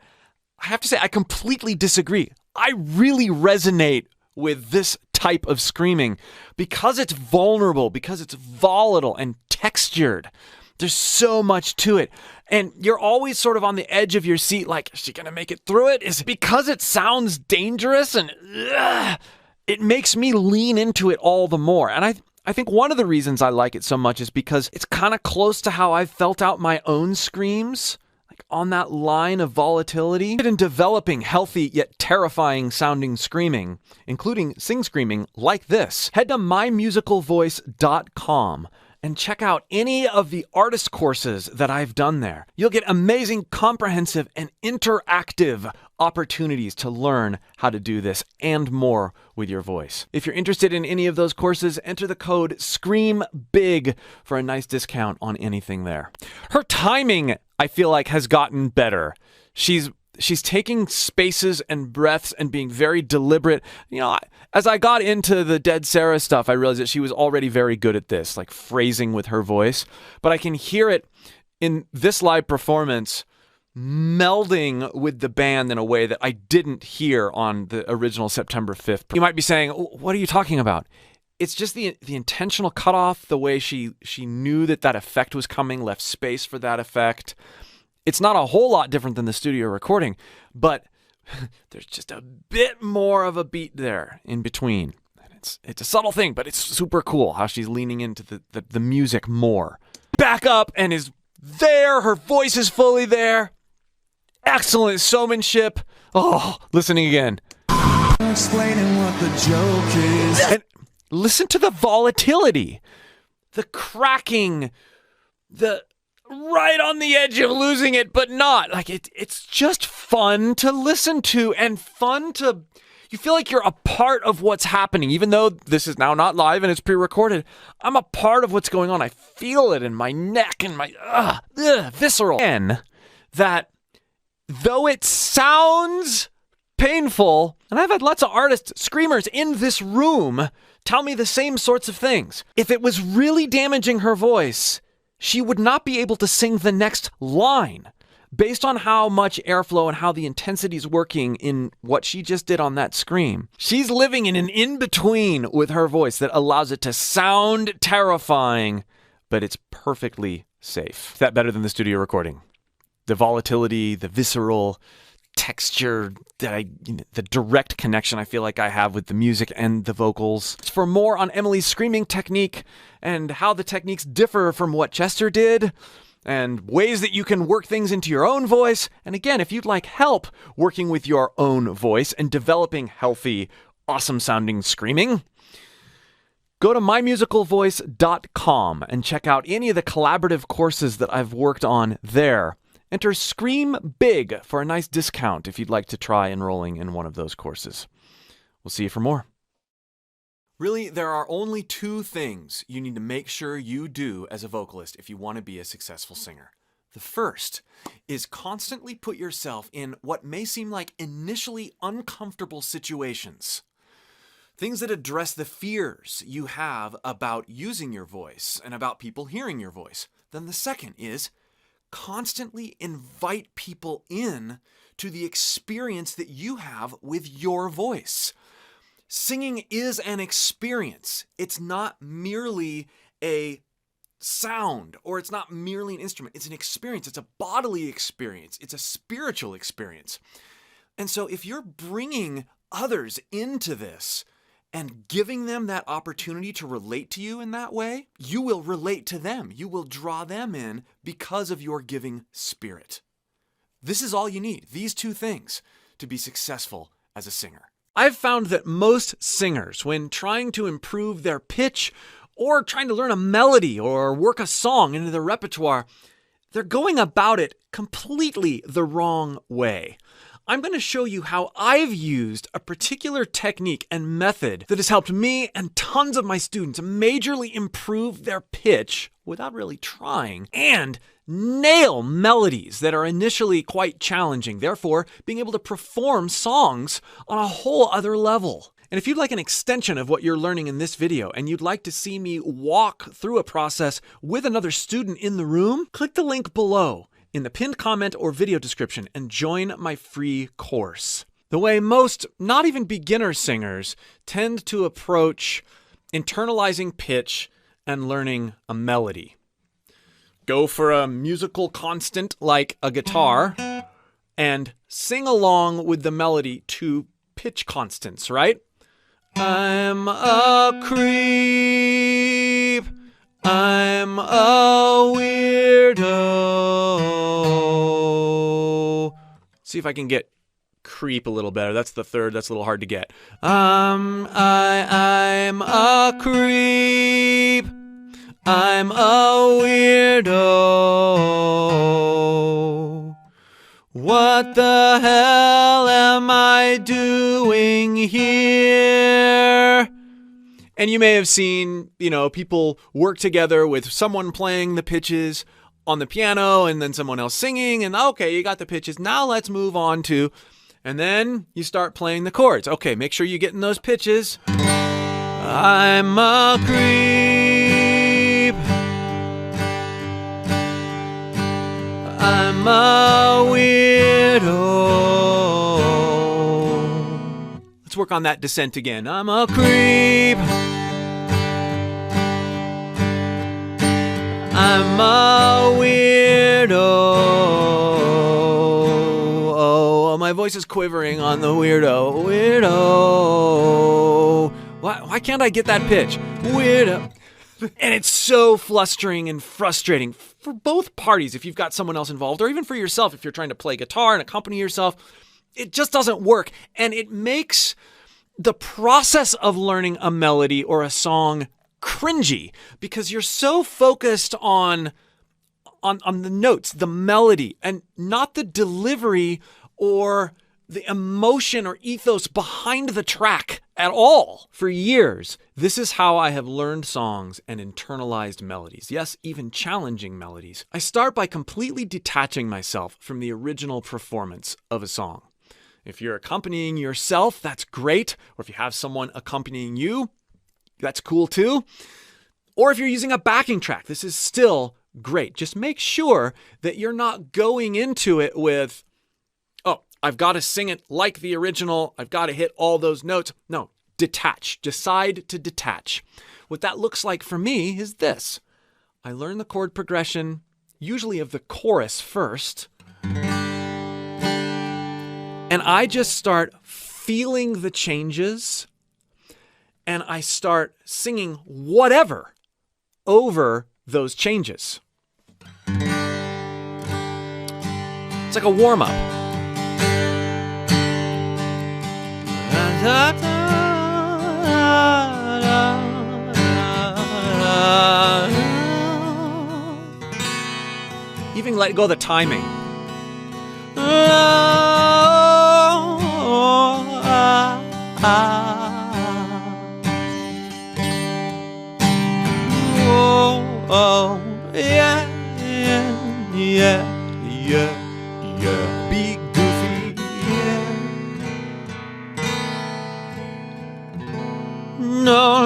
I have to say I completely disagree. I really resonate with this type of screaming because it's vulnerable, because it's volatile and textured. There's so much to it. And you're always sort of on the edge of your seat, like, is she going to make it through it? Is it because it sounds dangerous and it makes me lean into it all the more. And I think one of the reasons I like it so much is because it's kind of close to how I've felt out my own screams, like on that line of volatility. In developing healthy yet terrifying sounding screaming, including screaming like this, head to mymusicalvoice.com and check out any of the artist courses that I've done there. You'll get amazing, comprehensive, and interactive opportunities to learn how to do this and more with your voice. If you're interested in any of those courses, enter the code SCREAMBIG for a nice discount on anything there. Her timing, I feel like, has gotten better. She's taking spaces and breaths and being very deliberate. As I got into the Dead Sarah stuff, I realized that she was already very good at this, like phrasing with her voice. But I can hear it in this live performance melding with the band in a way that I didn't hear on the original September 5th. You might be saying, what are you talking about? It's just the intentional cutoff, the way she knew that effect was coming, left space for that effect. It's not a whole lot different than the studio recording, but there's just a bit more of a beat there in between. And it's a subtle thing, but it's super cool how she's leaning into the music more. Back up and is there. Her voice is fully there. Excellent showmanship. Oh, listening again. Explaining what the joke is. And listen to the volatility, the cracking, the right on the edge of losing it, but not. Like, it's just fun to listen to and fun to, you feel like you're a part of what's happening. Even though this is now not live and it's pre-recorded, I'm a part of what's going on. I feel it in my neck and my visceral. And that though it sounds painful, and I've had lots of artists, screamers in this room tell me the same sorts of things. If it was really damaging her voice, she would not be able to sing the next line. Based on how much airflow and how the intensity is working in what she just did on that scream, she's living in an in-between with her voice that allows it to sound terrifying, but it's perfectly safe. Is that better than the studio recording? The volatility, the visceral texture, the direct connection I feel like I have with the music and the vocals. For more on Emily's screaming technique and how the techniques differ from what Chester did, and ways that you can work things into your own voice, and again, if you'd like help working with your own voice and developing healthy, awesome sounding screaming, go to mymusicalvoice.com and check out any of the collaborative courses that I've worked on there. Enter Scream Big for a nice discount if you'd like to try enrolling in one of those courses. We'll see you for more. Really, there are only two things you need to make sure you do as a vocalist if you want to be a successful singer. The first is constantly put yourself in what may seem like initially uncomfortable situations. Things that address the fears you have about using your voice and about people hearing your voice. Then the second is constantly invite people in to the experience that you have with your voice. Singing is an experience. It's not merely a sound, or it's not merely an instrument. It's an experience. It's a bodily experience. It's a spiritual experience. And so if you're bringing others into this and giving them that opportunity to relate to you in that way, you will relate to them. You will draw them in because of your giving spirit. This is all you need, these two things, to be successful as a singer. I've found that most singers, when trying to improve their pitch or trying to learn a melody or work a song into their repertoire, they're going about it completely the wrong way. I'm going to show you how I've used a particular technique and method that has helped me and tons of my students majorly improve their pitch without really trying and nail melodies that are initially quite challenging, therefore being able to perform songs on a whole other level. And if you'd like an extension of what you're learning in this video and you'd like to see me walk through a process with another student in the room, click the link below in the pinned comment or video description and join my free course. The way most, not even beginner singers, tend to approach internalizing pitch and learning a melody. Go for a musical constant like a guitar and sing along with the melody to pitch constants, right? I'm a creep. I'm a weirdo. See if I can get creep a little better. That's the third. That's a little hard to get. I'm a creep. I'm a weirdo. What the hell am I doing here? And you may have seen, people work together with someone playing the pitches on the piano and then someone else singing. And okay, you got the pitches. Now let's move on to, and then you start playing the chords. Okay, make sure you get in those pitches. I'm a creep. I'm a weirdo. Let's work on that descent again. I'm a creep. I'm a weirdo. Oh, my voice is quivering on the weirdo. Weirdo. Why can't I get that pitch? Weirdo. And it's so flustering and frustrating for both parties if you've got someone else involved, or even for yourself if you're trying to play guitar and accompany yourself. It just doesn't work. And it makes the process of learning a melody or a song cringy because you're so focused on the notes, the melody, and not the delivery or the emotion or ethos behind the track at all. For years, this is how I have learned songs and internalized melodies. Yes, even challenging melodies. I start by completely detaching myself from the original performance of a song. If you're accompanying yourself, that's great. Or if you have someone accompanying you, that's cool too. Or if you're using a backing track, this is still great. Just make sure that you're not going into it with, oh, I've got to sing it like the original. I've got to hit all those notes. No, detach. Decide to detach. What that looks like for me is this. I learn the chord progression, usually of the chorus first, and I just start feeling the changes, and I start singing whatever over those changes. It's like a warm-up. Even let go of the timing. Yeah. Be goofy, yeah. No.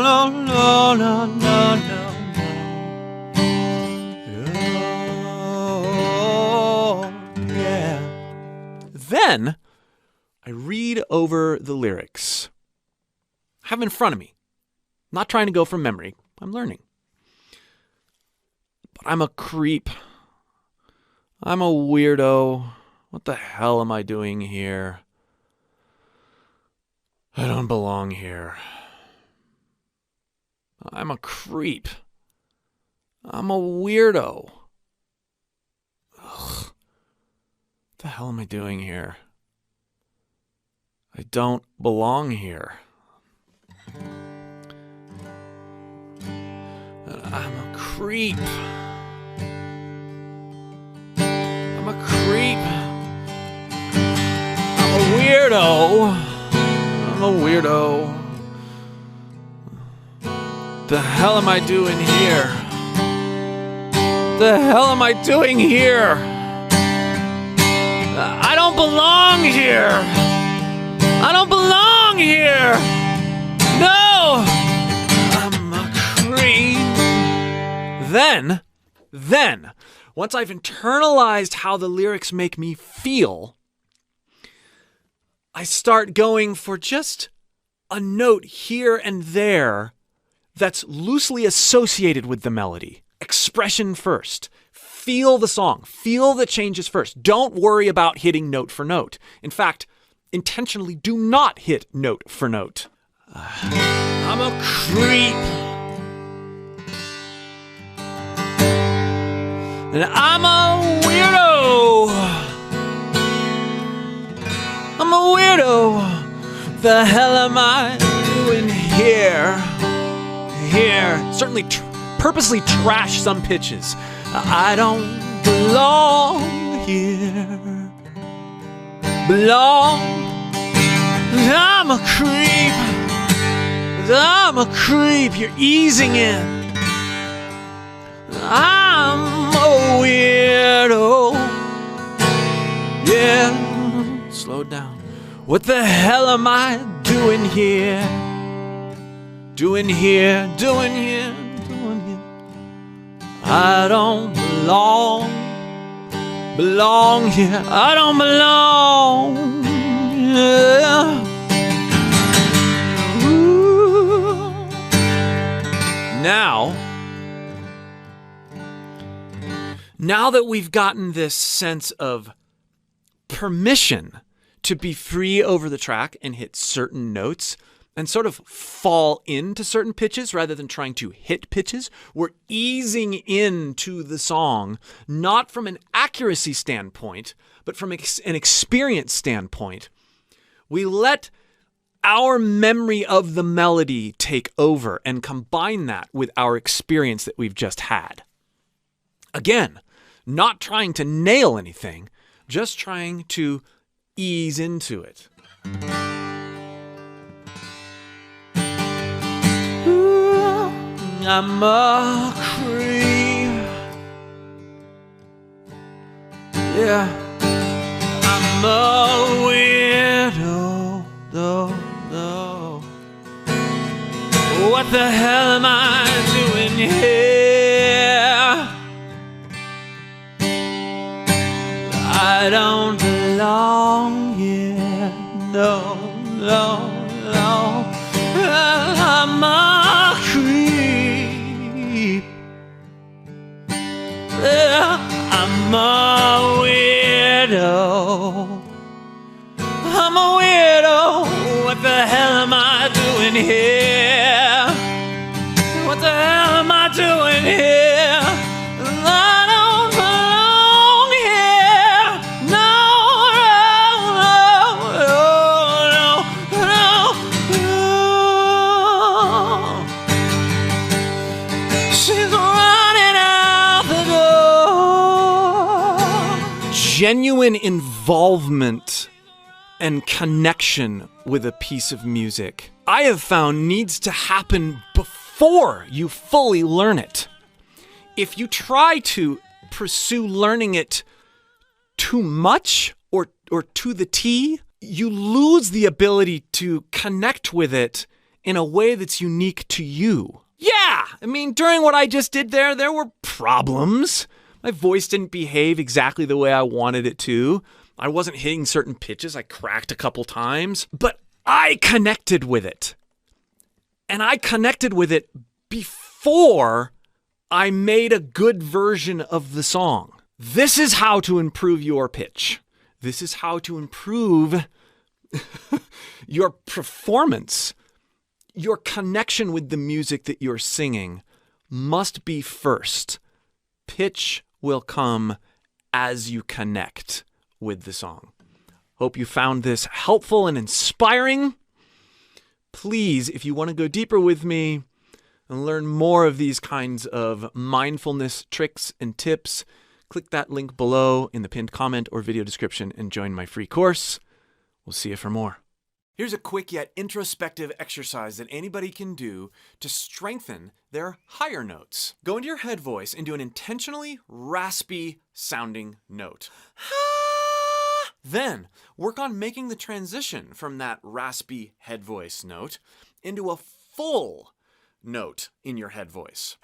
Yeah. Then I read over the lyrics. I have them in front of me. I'm not trying to go from memory. I'm learning. But I'm a creep. I'm a weirdo. What the hell am I doing here? I don't belong here. I'm a creep. I'm a weirdo. Ugh. What the hell am I doing here? I don't belong here. I'm a creep. I'm a creep. I'm a weirdo. I'm a weirdo. The hell am I doing here? The hell am I doing here? I don't belong here. I don't belong here. No. I'm a creep. Then, once I've internalized how the lyrics make me feel, I start going for just a note here and there that's loosely associated with the melody. Expression first. Feel the song. Feel the changes first. Don't worry about hitting note for note. In fact, intentionally do not hit note for note. I'm a creep. And I'm a weirdo. I'm a weirdo. The hell am I doing here? Certainly purposely trash some pitches. I don't belong here. I'm a creep. I'm a creep. You're easing in. I'm a weirdo. Yeah. Slow down. What the hell am I doing here? Doing here. I don't belong here. I don't belong. Yeah. Ooh. Now that we've gotten this sense of permission to be free over the track and hit certain notes and sort of fall into certain pitches rather than trying to hit pitches, we're easing into the song, not from an accuracy standpoint, but from an experience standpoint. We let our memory of the melody take over and combine that with our experience that we've just had. Again, not trying to nail anything, just trying to ease into it. Ooh, I'm a creep. Yeah, I'm a weirdo. No. What the hell am I doing here? weirdo. I'm a weirdo. What the hell am I doing here? What the hell am I doing here? I don't belong here. No, no, no, no, no. She's running out the door. Genuine involvement and connection with a piece of music, I have found, needs to happen before you fully learn it. If you try to pursue learning it too much or to the T, you lose the ability to connect with it in a way that's unique to you. Yeah, I mean, during what I just did there were problems. My voice didn't behave exactly the way I wanted it to. I wasn't hitting certain pitches. I cracked a couple times, but I connected with it. And I connected with it before I made a good version of the song. This is how to improve your pitch. This is how to improve your performance. Your connection with the music that you're singing must be first. Pitch will come as you connect with the song. Hope you found this helpful and inspiring. Please, if you want to go deeper with me and learn more of these kinds of mindfulness tricks and tips, click that link below in the pinned comment or video description and join my free course. We'll see you for more. Here's a quick yet introspective exercise that anybody can do to strengthen their higher notes. Go into your head voice and do an intentionally raspy sounding note. Then work on making the transition from that raspy head voice note into a full note in your head voice.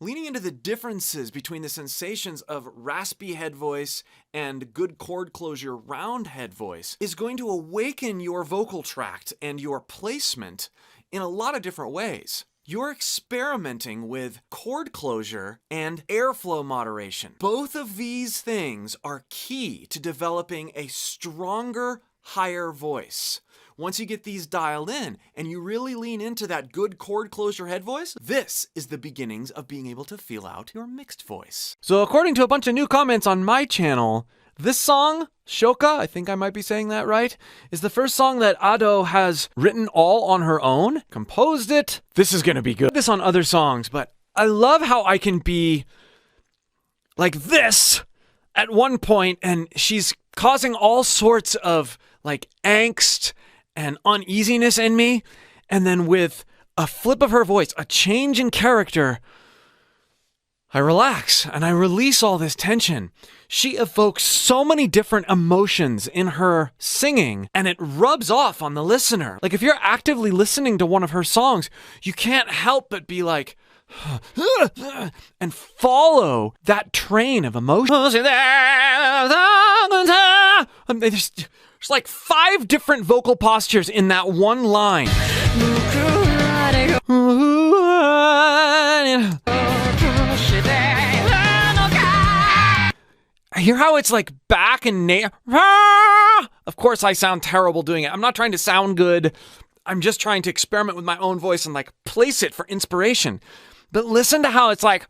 Leaning into the differences between the sensations of raspy head voice and good chord closure round head voice is going to awaken your vocal tract and your placement in a lot of different ways. You're experimenting with chord closure and airflow moderation. Both of these things are key to developing a stronger, higher voice. Once you get these dialed in and you really lean into that good chord closure head voice, this is the beginnings of being able to feel out your mixed voice. So according to a bunch of new comments on my channel, this song, Shoka, I think I might be saying that right, is the first song that Ado has written all on her own, composed it. This is going to be good. This on other songs, but I love how I can be like this at one point and she's causing all sorts of like angst and uneasiness in me. And then with a flip of her voice, a change in character, I relax and I release all this tension. She evokes so many different emotions in her singing and it rubs off on the listener. Like if you're actively listening to one of her songs, you can't help but be like, and follow that train of emotion. There's like 5 different vocal postures in that one line. I hear how it's like back and Of course I sound terrible doing it. I'm not trying to sound good. I'm just trying to experiment with my own voice and like place it for inspiration. But listen to how it's like,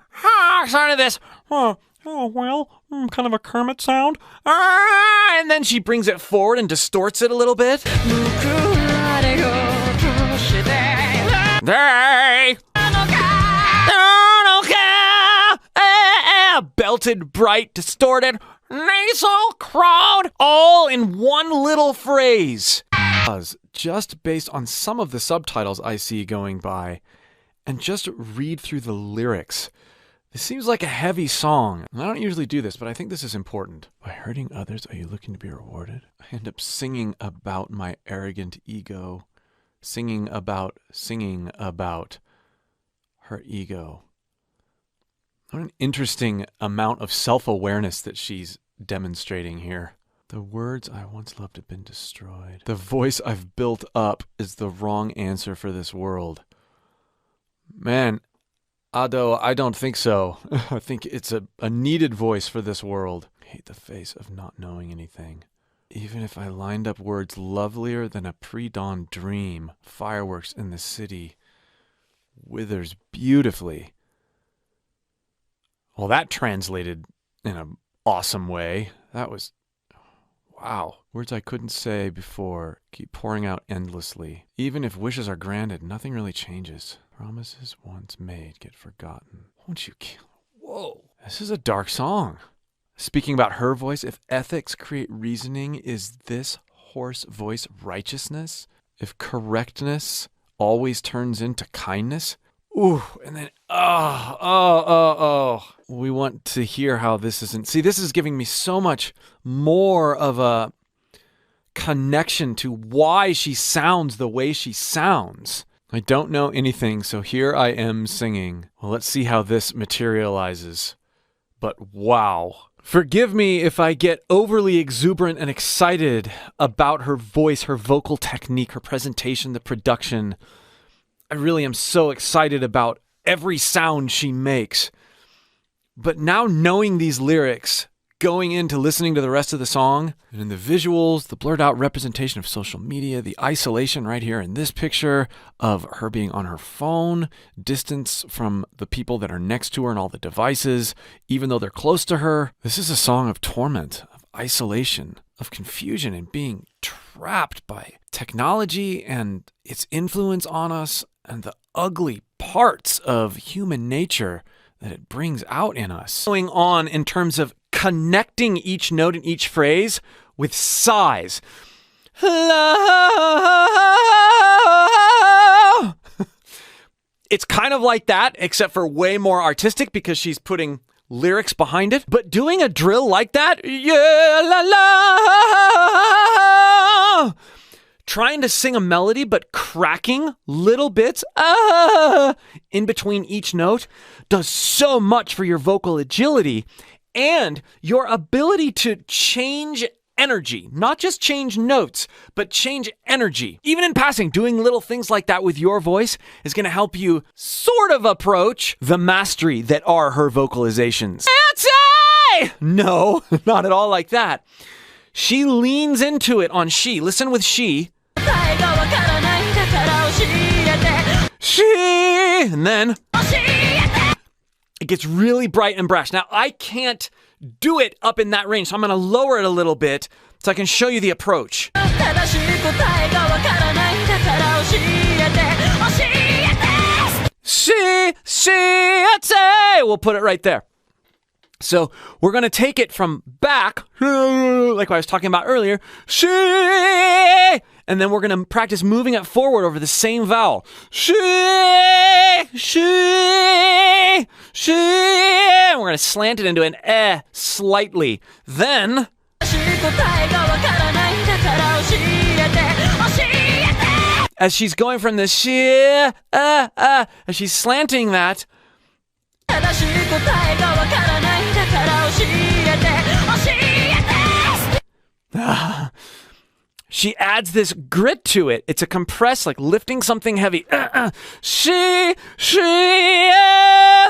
sort of this, kind of a Kermit sound. And then she brings it forward and distorts it a little bit. Belted, bright, distorted, nasal, crowd, all in one little phrase. Just based on some of the subtitles I see going by, and just read through the lyrics. This seems like a heavy song. I don't usually do this, but I think this is important. By hurting others, are you looking to be rewarded? I end up singing about my arrogant ego, singing about her ego. What an interesting amount of self-awareness that she's demonstrating here. The words I once loved have been destroyed. The voice I've built up is the wrong answer for this world. Man, Ado, I don't think so. I think it's a needed voice for this world. I hate the face of not knowing anything. Even if I lined up words lovelier than a pre-dawn dream, fireworks in the city withers beautifully. Well, that translated in an awesome way. That was, wow. Words I couldn't say before keep pouring out endlessly. Even if wishes are granted, nothing really changes. Promises once made get forgotten. Won't you kill? Whoa. This is a dark song. Speaking about her voice, if ethics create reasoning, is this hoarse voice righteousness? If correctness always turns into kindness? Ooh, and then, we want to hear how this isn't. See, this is giving me so much more of a connection to why she sounds the way she sounds. I don't know anything, so here I am singing. Well, let's see how this materializes. But wow. Forgive me if I get overly exuberant and excited about her voice, her vocal technique, her presentation, the production. I really am so excited about every sound she makes. But now knowing these lyrics, going into listening to the rest of the song, and in the visuals, the blurred out representation of social media, the isolation right here in this picture of her being on her phone, distance from the people that are next to her and all the devices, even though they're close to her. This is a song of torment, of isolation, of confusion, and being trapped by technology and its influence on us and the ugly parts of human nature that it brings out in us. Going on in terms of connecting each note in each phrase with sighs. It's kind of like that, except for way more artistic because she's putting lyrics behind it. But doing a drill like that, yeah, la la, trying to sing a melody but cracking little bits in between each note does so much for your vocal agility and your ability to change energy. Not just change notes, but change energy. Even in passing, doing little things like that with your voice is going to help you sort of approach the mastery that are her vocalizations. No, not at all like that. She leans into it on she. Listen with she. She, and then it gets really bright and brash. Now, I can't do it up in that range, so I'm going to lower it a little bit so I can show you the approach. We'll put it right there. So we're going to take it from back, like I was talking about earlier, and then we're going to practice moving it forward over the same vowel. And we're going to slant it into an eh slightly. Then, as she's going from the as she's slanting that, she adds this grit to it. It's a compress, like lifting something heavy.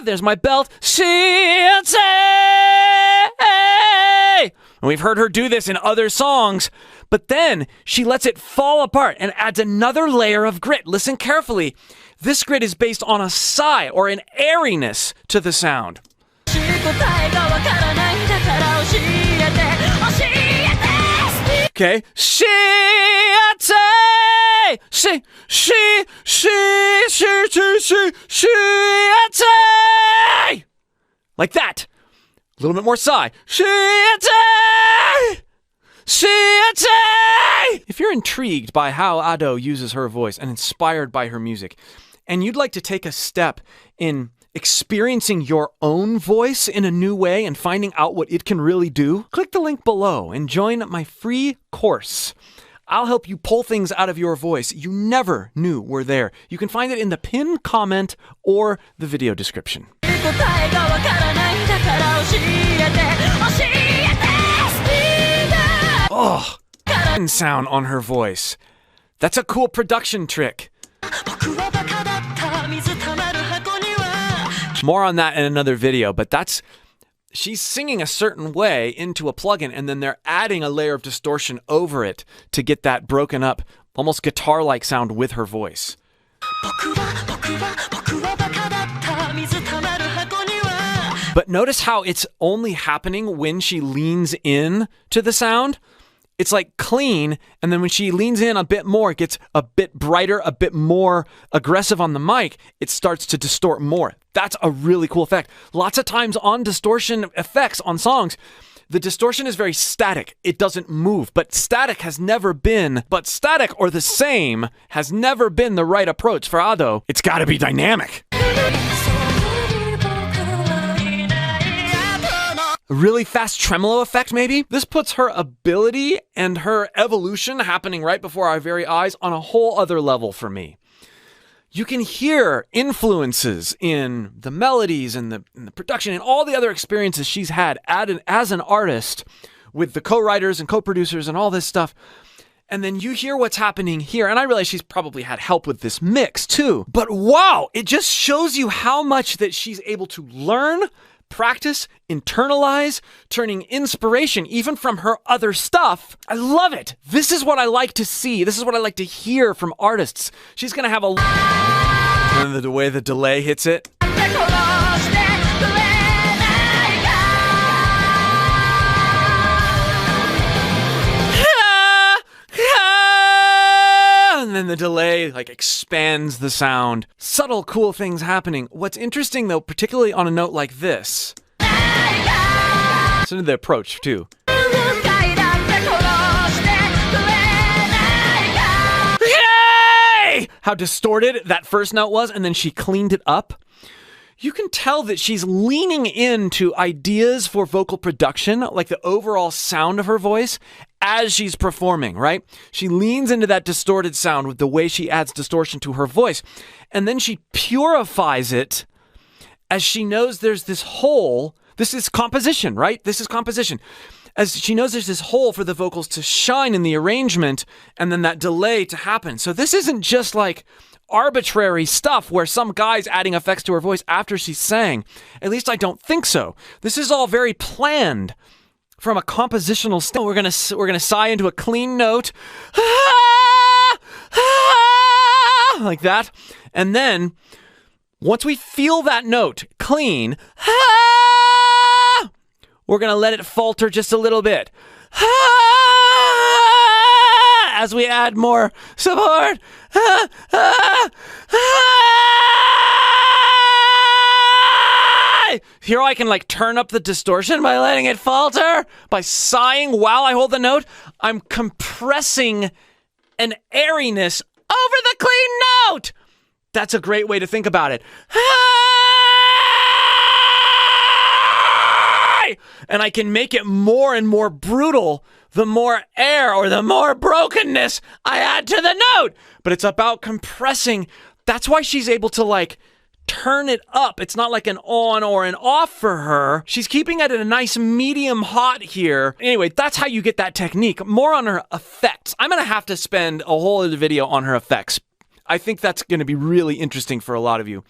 There's my belt. And we've heard her do this in other songs, but then she lets it fall apart and adds another layer of grit. Listen carefully. This grit is based on a sigh or an airiness to the sound. Okay. Like that. A little bit more sigh. If you're intrigued by how Ado uses her voice and inspired by her music, and you'd like to take a step in experiencing your own voice in a new way and finding out what it can really do, click the link below and join my free course. I'll help you pull things out of your voice you never knew were there. You can find it in the pinned comment or the video description. Oh, sound on her voice. That's a cool production trick. More on that in another video, but she's singing a certain way into a plugin, and then they're adding a layer of distortion over it to get that broken up, almost guitar-like sound with her voice. But notice how it's only happening when she leans in to the sound. It's like clean, and then when she leans in a bit more, it gets a bit brighter, a bit more aggressive on the mic, it starts to distort more. That's a really cool effect. Lots of times on distortion effects on songs, the distortion is very static. It doesn't move, but static or the same has never been the right approach for Ado. It's gotta be dynamic. A really fast tremolo effect, maybe? This puts her ability and her evolution happening right before our very eyes on a whole other level for me. You can hear influences in the melodies and the production and all the other experiences she's had as an artist with the co-writers and co-producers and all this stuff. And then you hear what's happening here. And I realize she's probably had help with this mix too. But wow, it just shows you how much that she's able to learn, practice, internalize, turning inspiration even from her other stuff. I love it. This is what I like to see. This is what I like to hear from artists. She's going to have and the way the delay hits it. And then the delay like expands the sound. Subtle, cool things happening. What's interesting though, particularly on a note like this, listen to the approach too. Yay! How distorted that first note was, and then she cleaned it up. You can tell that she's leaning into ideas for vocal production, like the overall sound of her voice, as she's performing, right? She leans into that distorted sound with the way she adds distortion to her voice. And then she purifies it as she knows there's this hole. This is composition, right? This is composition. As she knows there's this hole for the vocals to shine in the arrangement and then that delay to happen. So this isn't just like arbitrary stuff where some guy's adding effects to her voice after she sang. At least I don't think so. This is all very planned from a compositional standpoint. We're gonna sigh into a clean note, like that, and then once we feel that note clean, we're gonna let it falter just a little bit as we add more support. Here I can like turn up the distortion by letting it falter, by sighing while I hold the note. I'm compressing an airiness over the clean note. That's a great way to think about it. And I can make it more and more brutal the more air or the more brokenness I add to the note. But it's about compressing. That's why she's able to like turn it up. It's not like an on or an off for her. She's keeping it at a nice medium hot here. Anyway, that's how you get that technique. More on her effects. I'm going to have to spend a whole other video on her effects. I think that's going to be really interesting for a lot of you.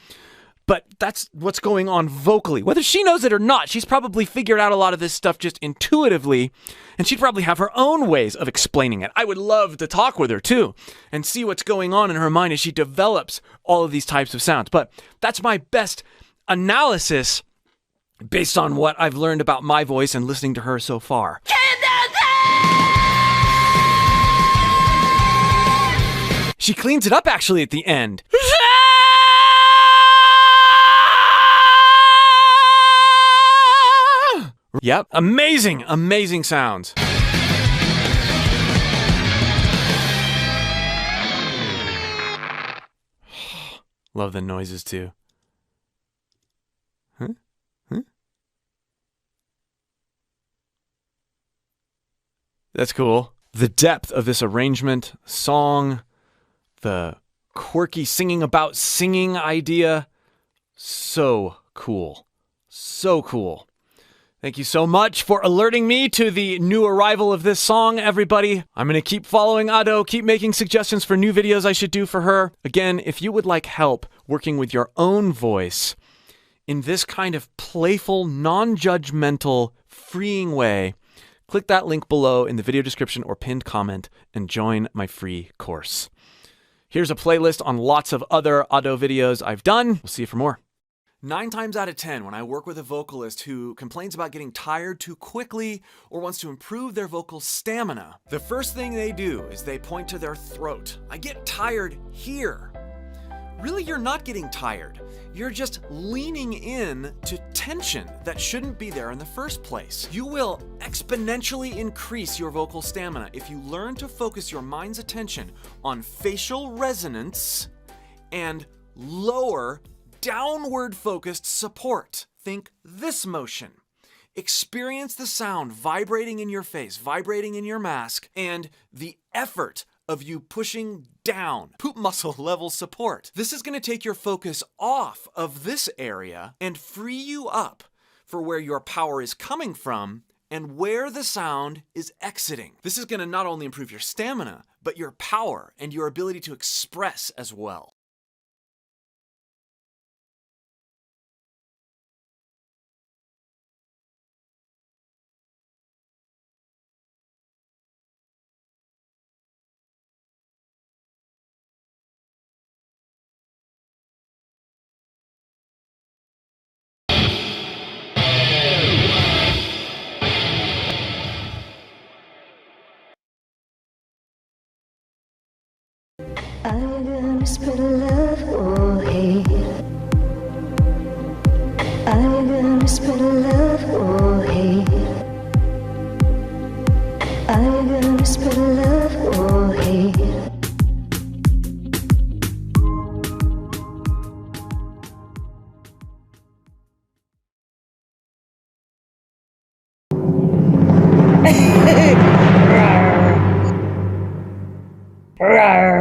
But that's what's going on vocally. Whether she knows it or not, she's probably figured out a lot of this stuff just intuitively, and she'd probably have her own ways of explaining it. I would love to talk with her too and see what's going on in her mind as she develops all of these types of sounds. But that's my best analysis based on what I've learned about my voice and listening to her so far. She cleans it up actually at the end. Yep, amazing, amazing sounds. Love the noises too. Huh? Huh? That's cool. The depth of this arrangement, song, the quirky singing about singing idea, so cool. So cool. Thank you so much for alerting me to the new arrival of this song, everybody. I'm going to keep following Ado, keep making suggestions for new videos I should do for her. Again, if you would like help working with your own voice in this kind of playful, non-judgmental, freeing way, click that link below in the video description or pinned comment and join my free course. Here's a playlist on lots of other auto videos I've done. We'll see you for more. 9 times out of 10, when I work with a vocalist who complains about getting tired too quickly or wants to improve their vocal stamina, the first thing they do is they point to their throat. I get tired here. Really, you're not getting tired. You're just leaning in to tension that shouldn't be there in the first place. You will exponentially increase your vocal stamina if you learn to focus your mind's attention on facial resonance and lower downward focused support. Think this motion. Experience the sound vibrating in your face, vibrating in your mask, and the effort of you pushing down poop muscle level support. This is going to take your focus off of this area and free you up for where your power is coming from and where the sound is exiting. This is going to not only improve your stamina, but your power and your ability to express as well. Are you gonna spread love or hate? Are you gonna spread love or hate? Are you gonna spread love or hate? Rawr.